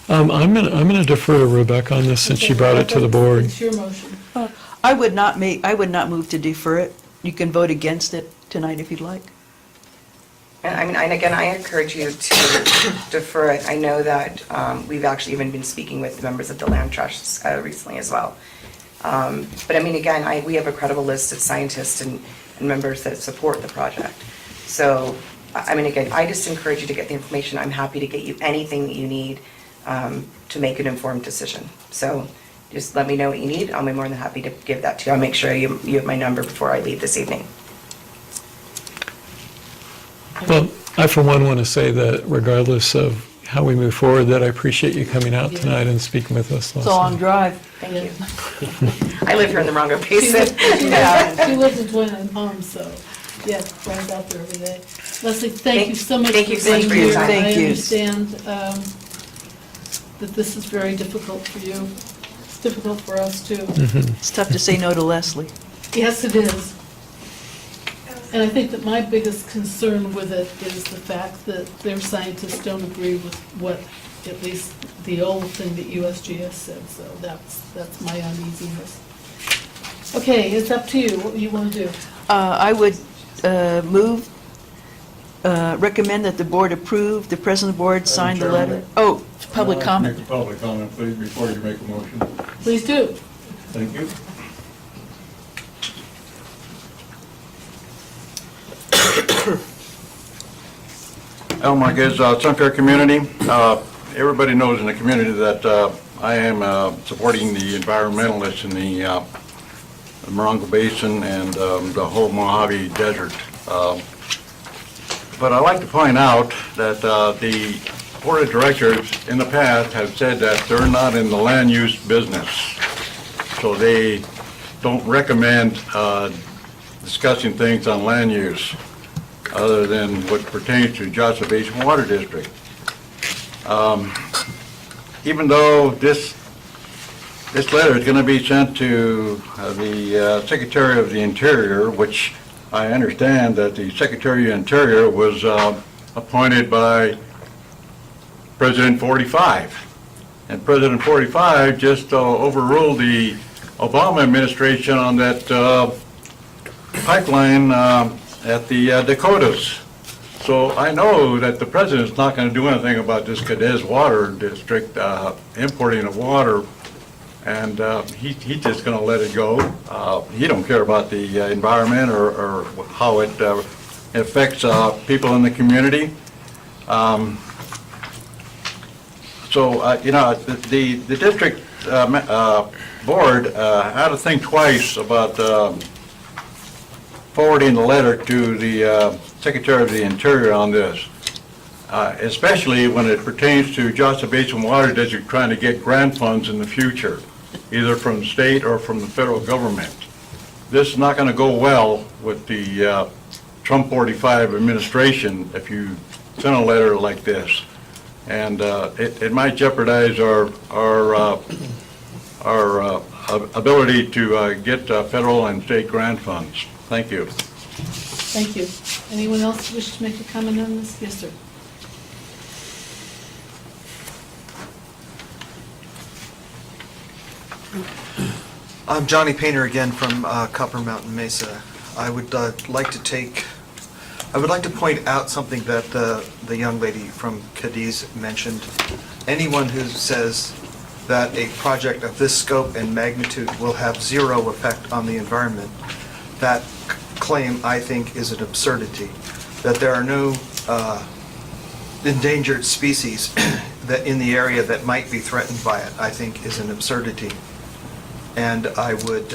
I'm gonna defer to Rebecca on this since she Okay, brought it to the board. It's your motion. I would not move to defer it. You can vote against it tonight if you'd like. And again, I encourage you to defer it. I know that we've actually even been speaking with members of the land trusts recently as well. But again, we have a credible list of scientists and members that support the project. So, again, I just encourage you to get the information. I'm happy to get you anything that you need to make an informed decision. So just let me know what you need. I'll be more than happy to give that to you. I'll make sure you have my number before I leave this evening. Well, I for one want to say that regardless of how we move forward, that I appreciate you coming out tonight and speaking with us. It's a long drive. Thank you. I live here in the Morongo Basin. She lives in Twin Palms, so, yeah, drive out there every day. Leslie, thank you so much Thank for you so much being for your here. time. Thank you. I understand that this is very difficult for you. It's difficult for us, too. It's tough to say no to Leslie. Yes, it is. And I think that my biggest concern with it is the fact that their scientists don't agree with what, at least the old thing that USGS said, so that's my uneasiness. Okay, it's up to you, what you want to do. I would recommend that the board approve, the president of the board sign the letter. Oh, public comment. Make a public comment, please, before you make a motion. Please do. Thank you. Elmwood is Sunfair community. Everybody knows in the community that I am supporting the environmentalists in the Morongo Basin and the whole Mojave Desert. But I'd like to point out that the board of directors in the past have said that they're not in the land use business. So they don't recommend discussing things on land use other than what pertains to Joshua Basin Water District. Even though this letter is going to be sent to the Secretary of the Interior, which I understand that the Secretary of the Interior was appointed by President 45. And President 45 just overruled the Obama administration on that pipeline at the Dakotas. So I know that the president's not going to do anything about this Cadiz Water District importing of water, and he's just going to let it go. He don't care about the environment or how it affects people in the community. The district board had to think twice about forwarding the letter to the Secretary of the Interior on this, especially when it pertains to Joshua Basin Water District trying to get grant funds in the future, either from the state or from the federal government. This is not going to go well with the Trump 45 administration if you send a letter like this. And it might jeopardize our ability to get federal and state grant funds. Thank you. Thank you. Anyone else wish to make a comment on this? Yes, sir. I'm Johnny Painter again from Copper Mountain Mesa. I would like to point out something that the young lady from Cadiz mentioned. Anyone who says that a project of this scope and magnitude will have zero effect on the environment, that claim, I think, is an absurdity. That there are no endangered species that in the area that might be threatened by it, I think is an absurdity. And I would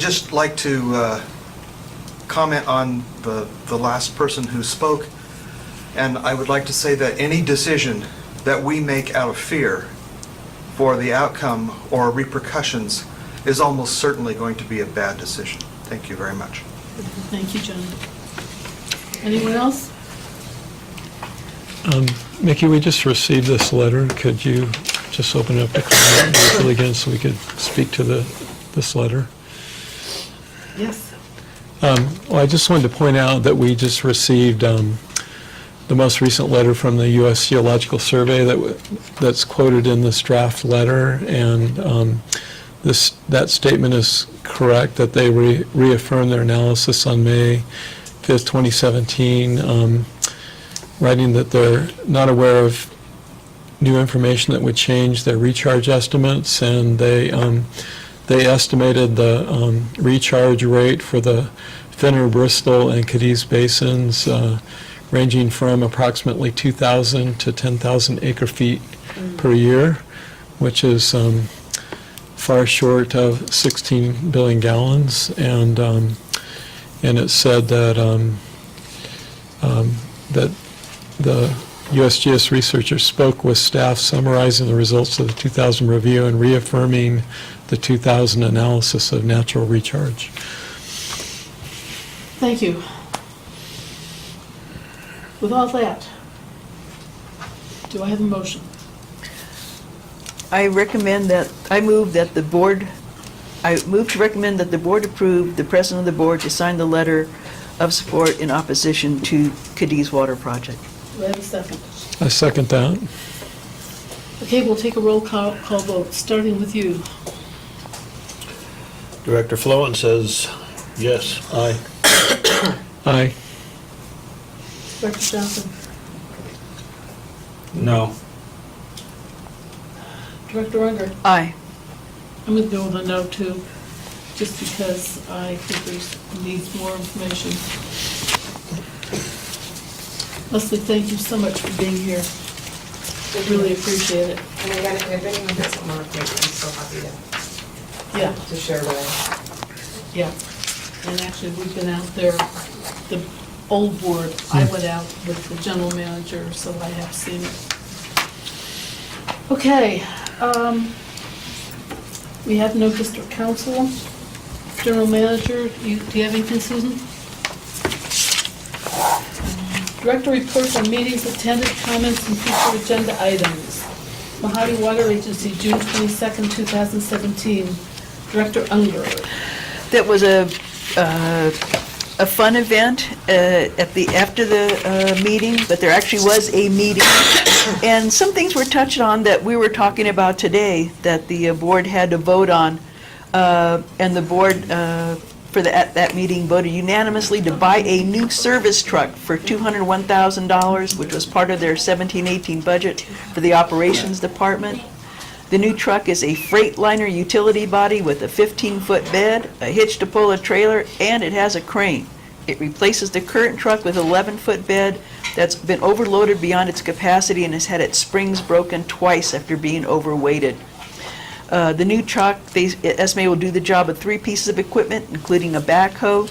just like to comment on the last person who spoke, and I would like to say that any decision that we make out of fear for the outcome or repercussions is almost certainly going to be a bad decision. Thank you very much. Thank you, John. Anyone else? Mickey, we just received this letter. Could you just open up the comment briefly again so we could speak to this letter? Yes. Well, I just wanted to point out that we just received the most recent letter from the U.S. Geological Survey that's quoted in this draft letter, and that statement is correct, that they reaffirmed their analysis on May 5th, 2017, writing that they're not aware of new information that would change their recharge estimates, and they estimated the recharge rate for the Finner, Bristol, and Cadiz basins ranging from approximately 2,000 to 10,000 acre-feet per year, which is far short of 16 billion gallons. And it said that that the USGS researchers spoke with staff summarizing the results of the 2000 review and reaffirming the 2000 analysis of natural recharge. Thank you. With all that, do I have a motion? I move to recommend that the board approve the president of the board to sign the letter of support in opposition to Cadiz Water Project. Do I have a second? I second that. Okay, we'll take a roll call vote, starting with you. Director Flowen says yes. Aye. Aye. Director Johnson. No. Director Unger. Aye. I'm going to go with a no too, just because I think needs more information. Leslie, thank you so much for being here. I really appreciate it. And again, if anyone has more information, I'm so happy Yeah, to share with yeah. And actually, we've been out there, the old board, I went out with the general manager, so I have seen it. Okay, we have no district council. General manager, do you have anything, Susan? Director reports on meetings attended, comments, and future agenda items. Mojave Water Agency, June 22nd, 2017. Director Unger. That was a fun event after the meeting, but there actually was a meeting. And some things were touched on that we were talking about today that the board had to vote on. And the board, at that meeting, voted unanimously to buy a new service truck for $201,000, which was part of their 17-18 budget for the operations department. The new truck is a Freightliner utility body with a 15-foot bed, a hitch to pull a trailer, and it has a crane. It replaces the current truck with an 11-foot bed that's been overloaded beyond its capacity and has had its springs broken twice after being overweighted. The new truck, they estimate, will do the job of 3 pieces of equipment, including a backhoe,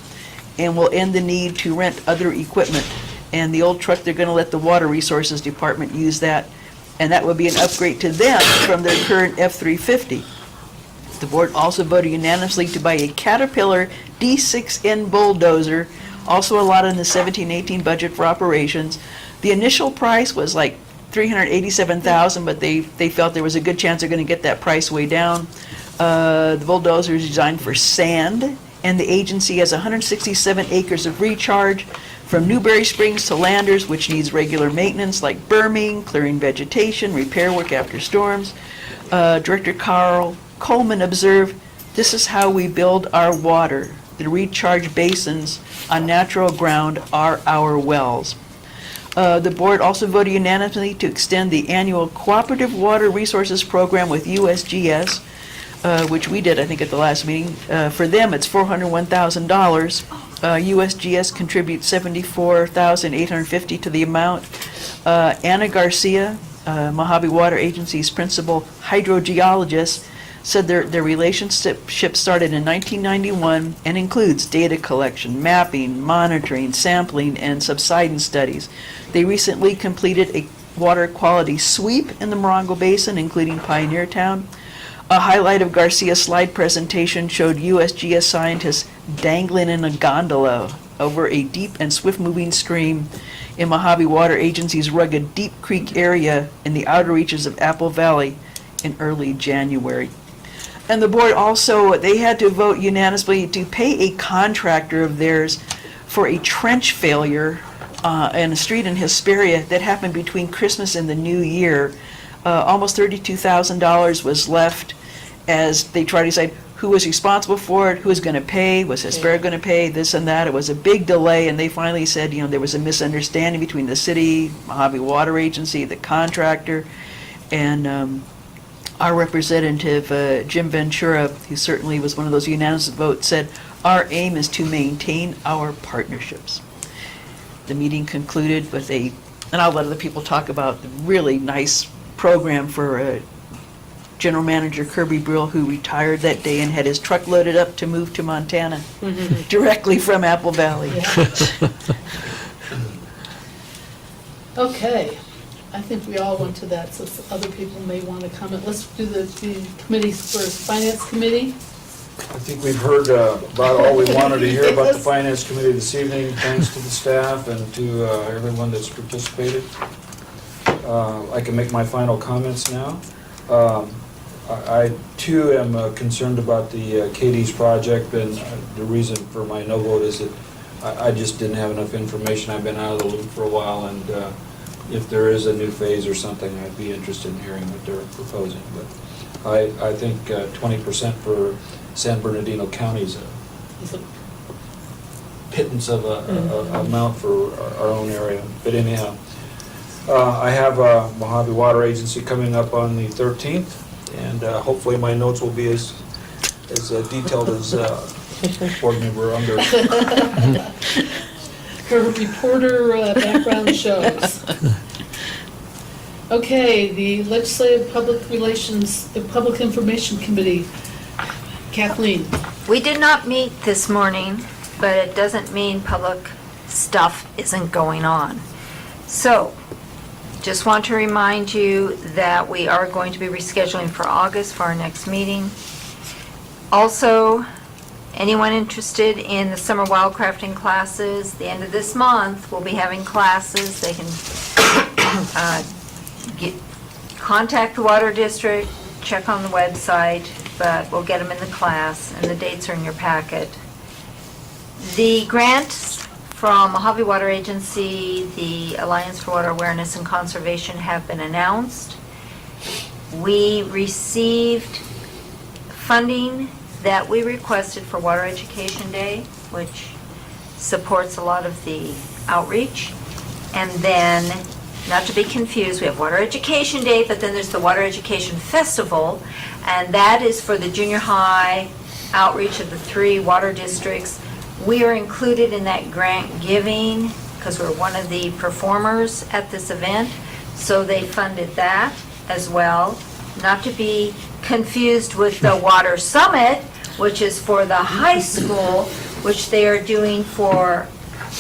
and will end the need to rent other equipment. And the old truck, they're going to let the Water Resources Department use that, and that will be an upgrade to them from their current F-350. The board also voted unanimously to buy a Caterpillar D6N bulldozer, also allotted in the 17-18 budget for operations. The initial price was like $387,000, but they felt there was a good chance they're going to get that price way down. The bulldozer is designed for sand, and the agency has 167 acres of recharge from Newberry Springs to Landers, which needs regular maintenance like berming, clearing vegetation, repair work after storms. Director Carl Coleman observed, "This is how we build our water. The recharge basins on natural ground are our wells." The board also voted unanimously to extend the annual Cooperative Water Resources Program with USGS, which we did, I think, at the last meeting. For them, it's $401,000. USGS contributes $74,850 to the amount. Anna Garcia, Mojave Water Agency's principal hydrogeologist, said their relationship started in 1991 and includes data collection, mapping, monitoring, sampling, and subsidence studies. They recently completed a water quality sweep in the Morongo Basin, including Pioneer Town. A highlight of Garcia's slide presentation showed USGS scientists dangling in a gondola over a deep and swift-moving stream in Mojave Water Agency's rugged Deep Creek area in the outer reaches of Apple Valley in early January. And the board also, they had to vote unanimously to pay a contractor of theirs for a trench failure in a street in Hesperia that happened between Christmas and the New Year. Almost $32,000 was left as they tried to decide who was responsible for it, who was going to pay, was Hesperia going to pay, this and that. It was a big delay, and they finally said, there was a misunderstanding between the city, Mojave Water Agency, the contractor, and our representative, Jim Ventura, who certainly was one of those unanimous votes, said, "Our aim is to maintain our partnerships." The meeting concluded with and I'll let other people talk about the really nice program for General Manager Kirby Brill, who retired that day and had his truck loaded up to move to Montana directly from Apple Valley. Okay, I think we all went to that, so other people may want to comment. Let's do the committees first. Finance Committee? I think we've heard about all we wanted to hear about the Finance Committee this evening. Thanks to the staff and to everyone that's participated. I can make my final comments now. I too am concerned about the Katie's project, and the reason for my no vote is that I just didn't have enough information. I've been out of the loop for a while, and if there is a new phase or something, I'd be interested in hearing what they're proposing. But I think 20% for San Bernardino County is a pittance of a amount for our own area. But anyhow, I have Mojave Water Agency coming up on the 13th, and hopefully my notes will be as detailed as board member Unger. Her reporter background shows. Okay, the Legislative Public Relations, the Public Information Committee. Kathleen. We did not meet this morning, but it doesn't mean public stuff isn't going on. So, just want to remind you that we are going to be rescheduling for August for our next meeting. Also, anyone interested in the summer wildcrafting classes, the end of this month, we'll be having classes. They can contact the Water District, check on the website, but we'll get them in the class, and the dates are in your packet. The grants from Mojave Water Agency, the Alliance for Water Awareness and Conservation have been announced. We received funding that we requested for Water Education Day, which supports a lot of the outreach. And then, not to be confused, we have Water Education Day, but then there's the Water Education Festival, and that is for the junior high outreach of the 3 water districts. We are included in that grant giving because we're one of the performers at this event, so they funded that as well. Not to be confused with the Water Summit, which is for the high school, which they are doing for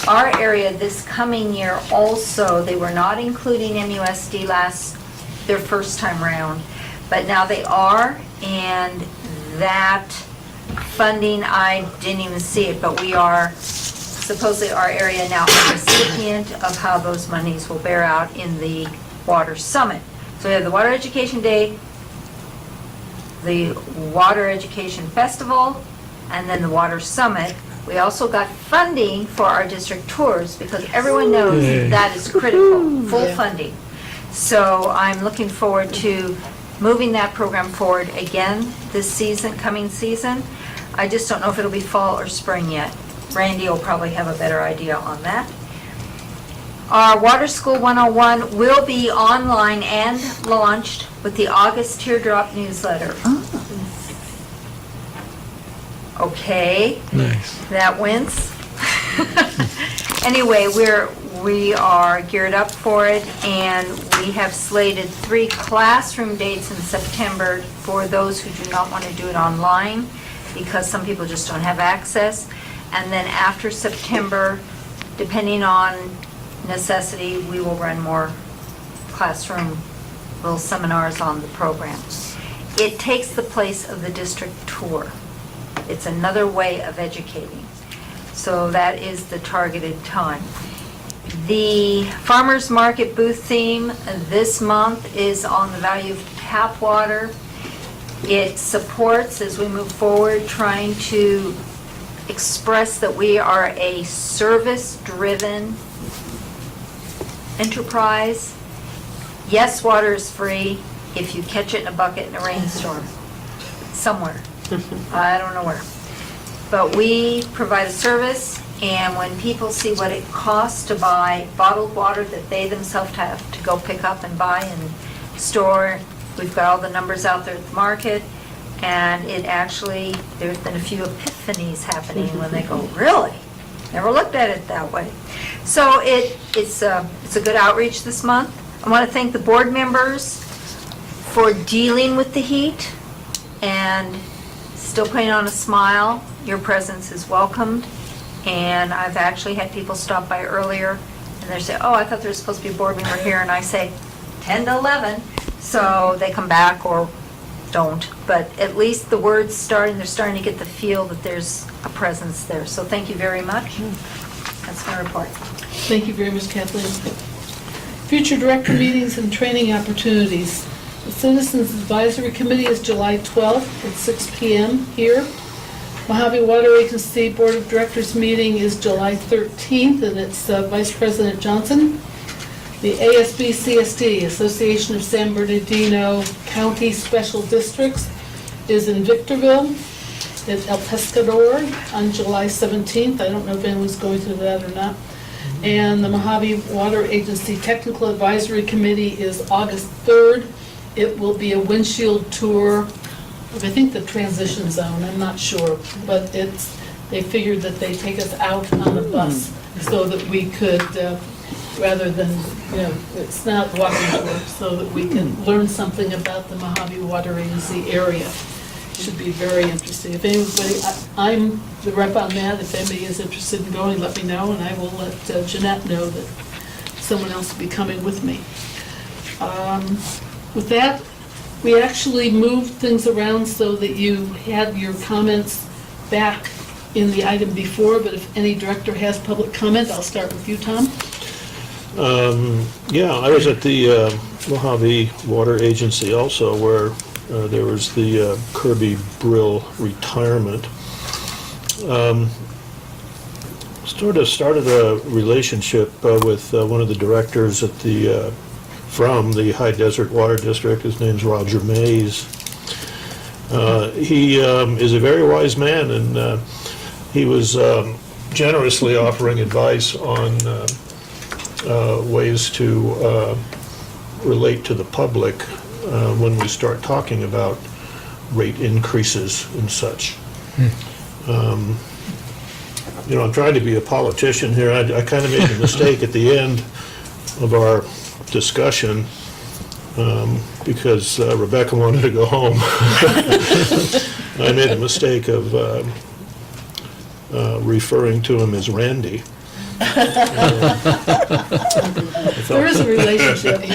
our area this coming year also. They were not including MUSD their first time around, but now they are, and that funding, I didn't even see it, but we are supposedly our area now a recipient of how those monies will bear out in the Water Summit. So we have the Water Education Day, the Water Education Festival, and then the Water Summit. We also got funding for our district tours because everyone knows that is critical, full funding. So I'm looking forward to moving that program forward again this season, coming season. I just don't know if it'll be fall or spring yet. Randy will probably have a better idea on that. Our Water School 101 will be online and launched with the August Teardrop newsletter. Okay. Nice. That wins. Anyway, we are geared up for it, and we have slated 3 classroom dates in September for those who do not want to do it online, because some people just don't have access. And then after September, depending on necessity, we will run more classroom little seminars on the program. It takes the place of the district tour. It's another way of educating. So that is the targeted time. The farmers market booth theme this month is on the value of tap water. It supports, as we move forward, trying to express that we are a service-driven enterprise. Yes, water is free if you catch it in a bucket in a rainstorm, somewhere. I don't know where. But we provide a service, and when people see what it costs to buy bottled water that they themselves have to go pick up and buy and store, we've got all the numbers out there at the market, and it actually, there's been a few epiphanies happening when they go, really? Never looked at it that way. So it's a good outreach this month. I want to thank the board members for dealing with the heat and still putting on a smile. Your presence is welcomed. And I've actually had people stop by earlier, and they say, oh, I thought there was supposed to be a board member here, and I say 10 to 11. So they come back or don't. But at least the word's starting, they're starting to get the feel that there's a presence there. So thank you very much. That's my report. Thank you very much, Kathleen. Future director meetings and training opportunities. The Citizens Advisory Committee is July 12th at 6 p.m. here. Mojave Water Agency Board of Directors meeting is July 13th, and it's Vice President Johnson. The ASB-CSD, Association of San Bernardino County Special Districts, is in Victorville at El Pescador on July 17th. I don't know if anyone's going to that or not. And the Mojave Water Agency Technical Advisory Committee is August 3rd. It will be a windshield tour of, I think, the transition zone, I'm not sure, but they figured that they take us out on a bus so that we could, rather than, it's not walking tour, so that we can learn something about the Mojave Water Agency area. Should be very interesting. If anybody, I'm the rep on that, if anybody is interested in going, let me know, and I will let Jeanette know that someone else will be coming with me. With that, we actually moved things around so that you had your comments back in the item before, but if any director has public comment, I'll start with you, Tom. Yeah, I was at the Mojave Water Agency also, where there was the Kirby Brill retirement. Sort of started a relationship with one of the directors at the from the High Desert Water District. His name's Roger Mays. He is a very wise man, and he was generously offering advice on ways to relate to the public when we start talking about rate increases and such. I'm trying to be a politician here. I kind of made a mistake at the end of our discussion because Rebecca wanted to go home. I made a mistake of referring to him as Randy. There is a relationship. I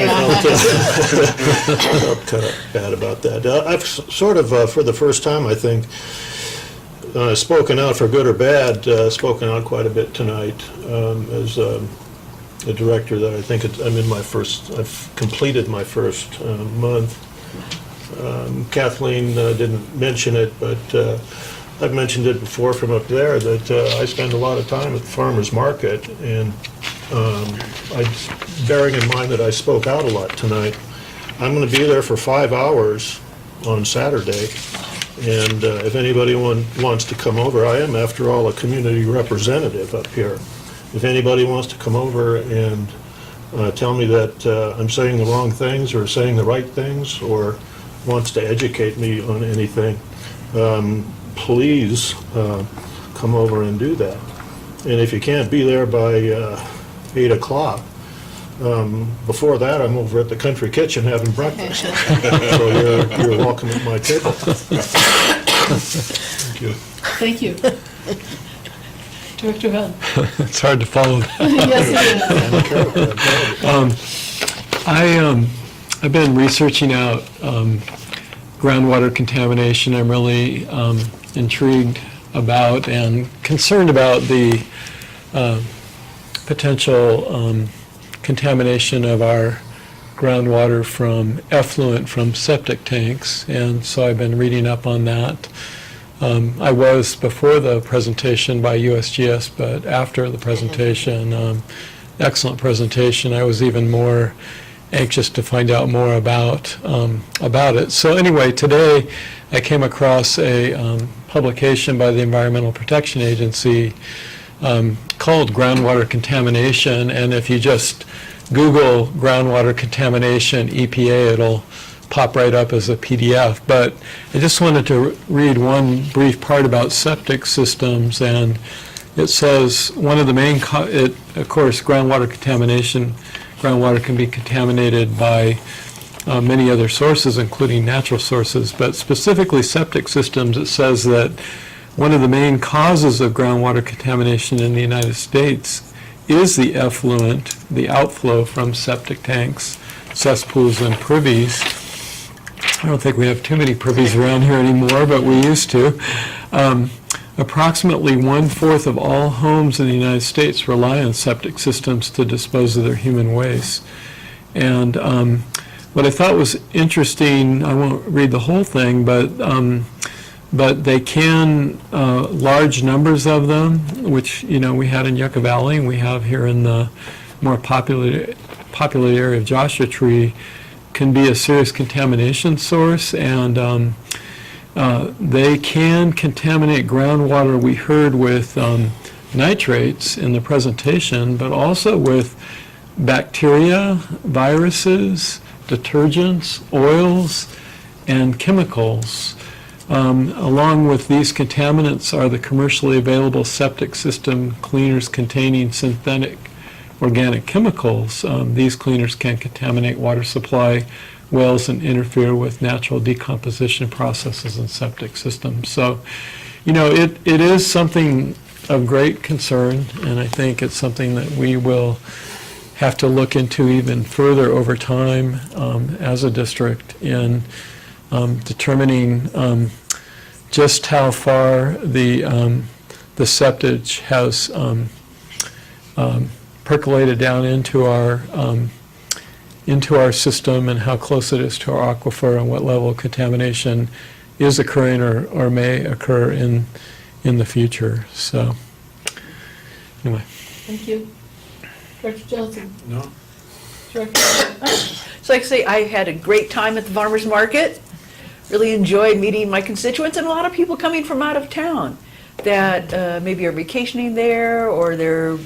felt kind of bad about that. I've sort of, for the first time, I think, spoken out for good or bad, spoken out quite a bit tonight as a director that I think I've completed my first month. Kathleen didn't mention it, but I've mentioned it before from up there that I spend a lot of time at the farmer's market, and bearing in mind that I spoke out a lot tonight, I'm going to be there for 5 hours on Saturday, and if anybody wants to come over, I am, after all, a community representative up here. If anybody wants to come over and tell me that I'm saying the wrong things or saying the right things, or wants to educate me on anything, please come over and do that. And if you can't be there by 8 o'clock, before that, I'm over at the Country Kitchen having breakfast. So you're welcome at my table. Thank you. Thank you. Director Hunt? It's hard to follow that. Yes, it is. I've been researching out groundwater contamination. I'm really intrigued about and concerned about the potential contamination of our groundwater from effluent from septic tanks, and so I've been reading up on that. I was before the presentation by USGS, but after the presentation, excellent presentation, I was even more anxious to find out more about it. So anyway, today I came across a publication by the Environmental Protection Agency called Groundwater Contamination, and if you just Google groundwater contamination EPA, it'll pop right up as a PDF. But I just wanted to read one brief part about septic systems, and it says one of the main, of course, groundwater contamination, groundwater can be contaminated by many other sources, including natural sources, but specifically septic systems. It says that one of the main causes of groundwater contamination in the United States is the effluent, the outflow from septic tanks, cesspools, and privies. I don't think we have too many privies around here anymore, but we used to. Approximately 1/4 of all homes in the United States rely on septic systems to dispose of their human waste. And what I thought was interesting, I won't read the whole thing, but they can, large numbers of them, which, we had in Yucca Valley, and we have here in the more popular area of Joshua Tree, can be a serious contamination source, and they can contaminate groundwater. We heard with nitrates in the presentation, but also with bacteria, viruses, detergents, oils, and chemicals. Along with these contaminants are the commercially available septic system cleaners containing synthetic organic chemicals. These cleaners can contaminate water supply wells and interfere with natural decomposition processes in septic systems. So, it is something of great concern, and I think it's something that we will have to look into even further over time as a district in determining just how far the septage has percolated down into our system, and how close it is to our aquifer, and what level of contamination is occurring or may occur in the future. So, anyway. Thank you. Director Johnson? No? Director? So like I say, I had a great time at the farmer's market. Really enjoyed meeting my constituents, and a lot of people coming from out of town that maybe are vacationing there, or they're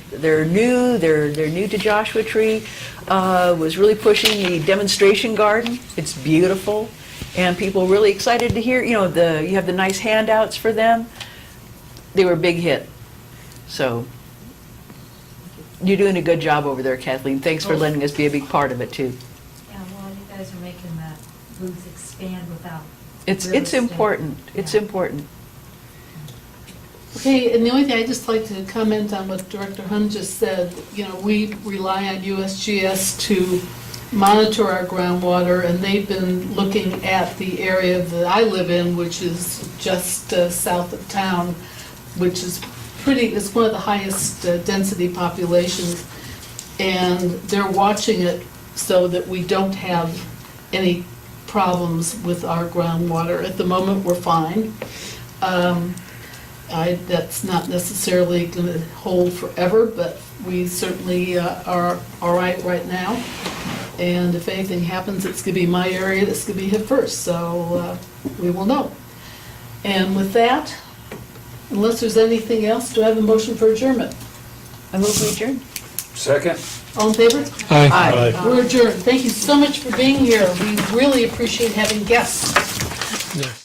new to Joshua Tree. Was really pushing the demonstration garden. It's beautiful, and people really excited to hear. You have the nice handouts for them. They were a big hit. So you're doing a good job over there, Kathleen. Thanks for letting us be a big part of it too. Yeah, well, you guys are making that booth expand without. It's important. It's important. Okay, and the only thing I'd just like to comment on what Director Hunt just said, we rely on USGS to monitor our groundwater, and they've been looking at the area that I live in, which is just south of town, which is it's one of the highest density populations, and they're watching it so that we don't have any problems with our groundwater. At the moment, we're fine. That's not necessarily going to hold forever, but we certainly are all right now. And if anything happens, it's going to be my area that's going to be hit first, so we will know. And with that, unless there's anything else, do I have a motion for adjournment? I move we adjourn. Second? All in favor? Aye. Aye. We're adjourned. Thank you so much for being here. We really appreciate having guests. Yes.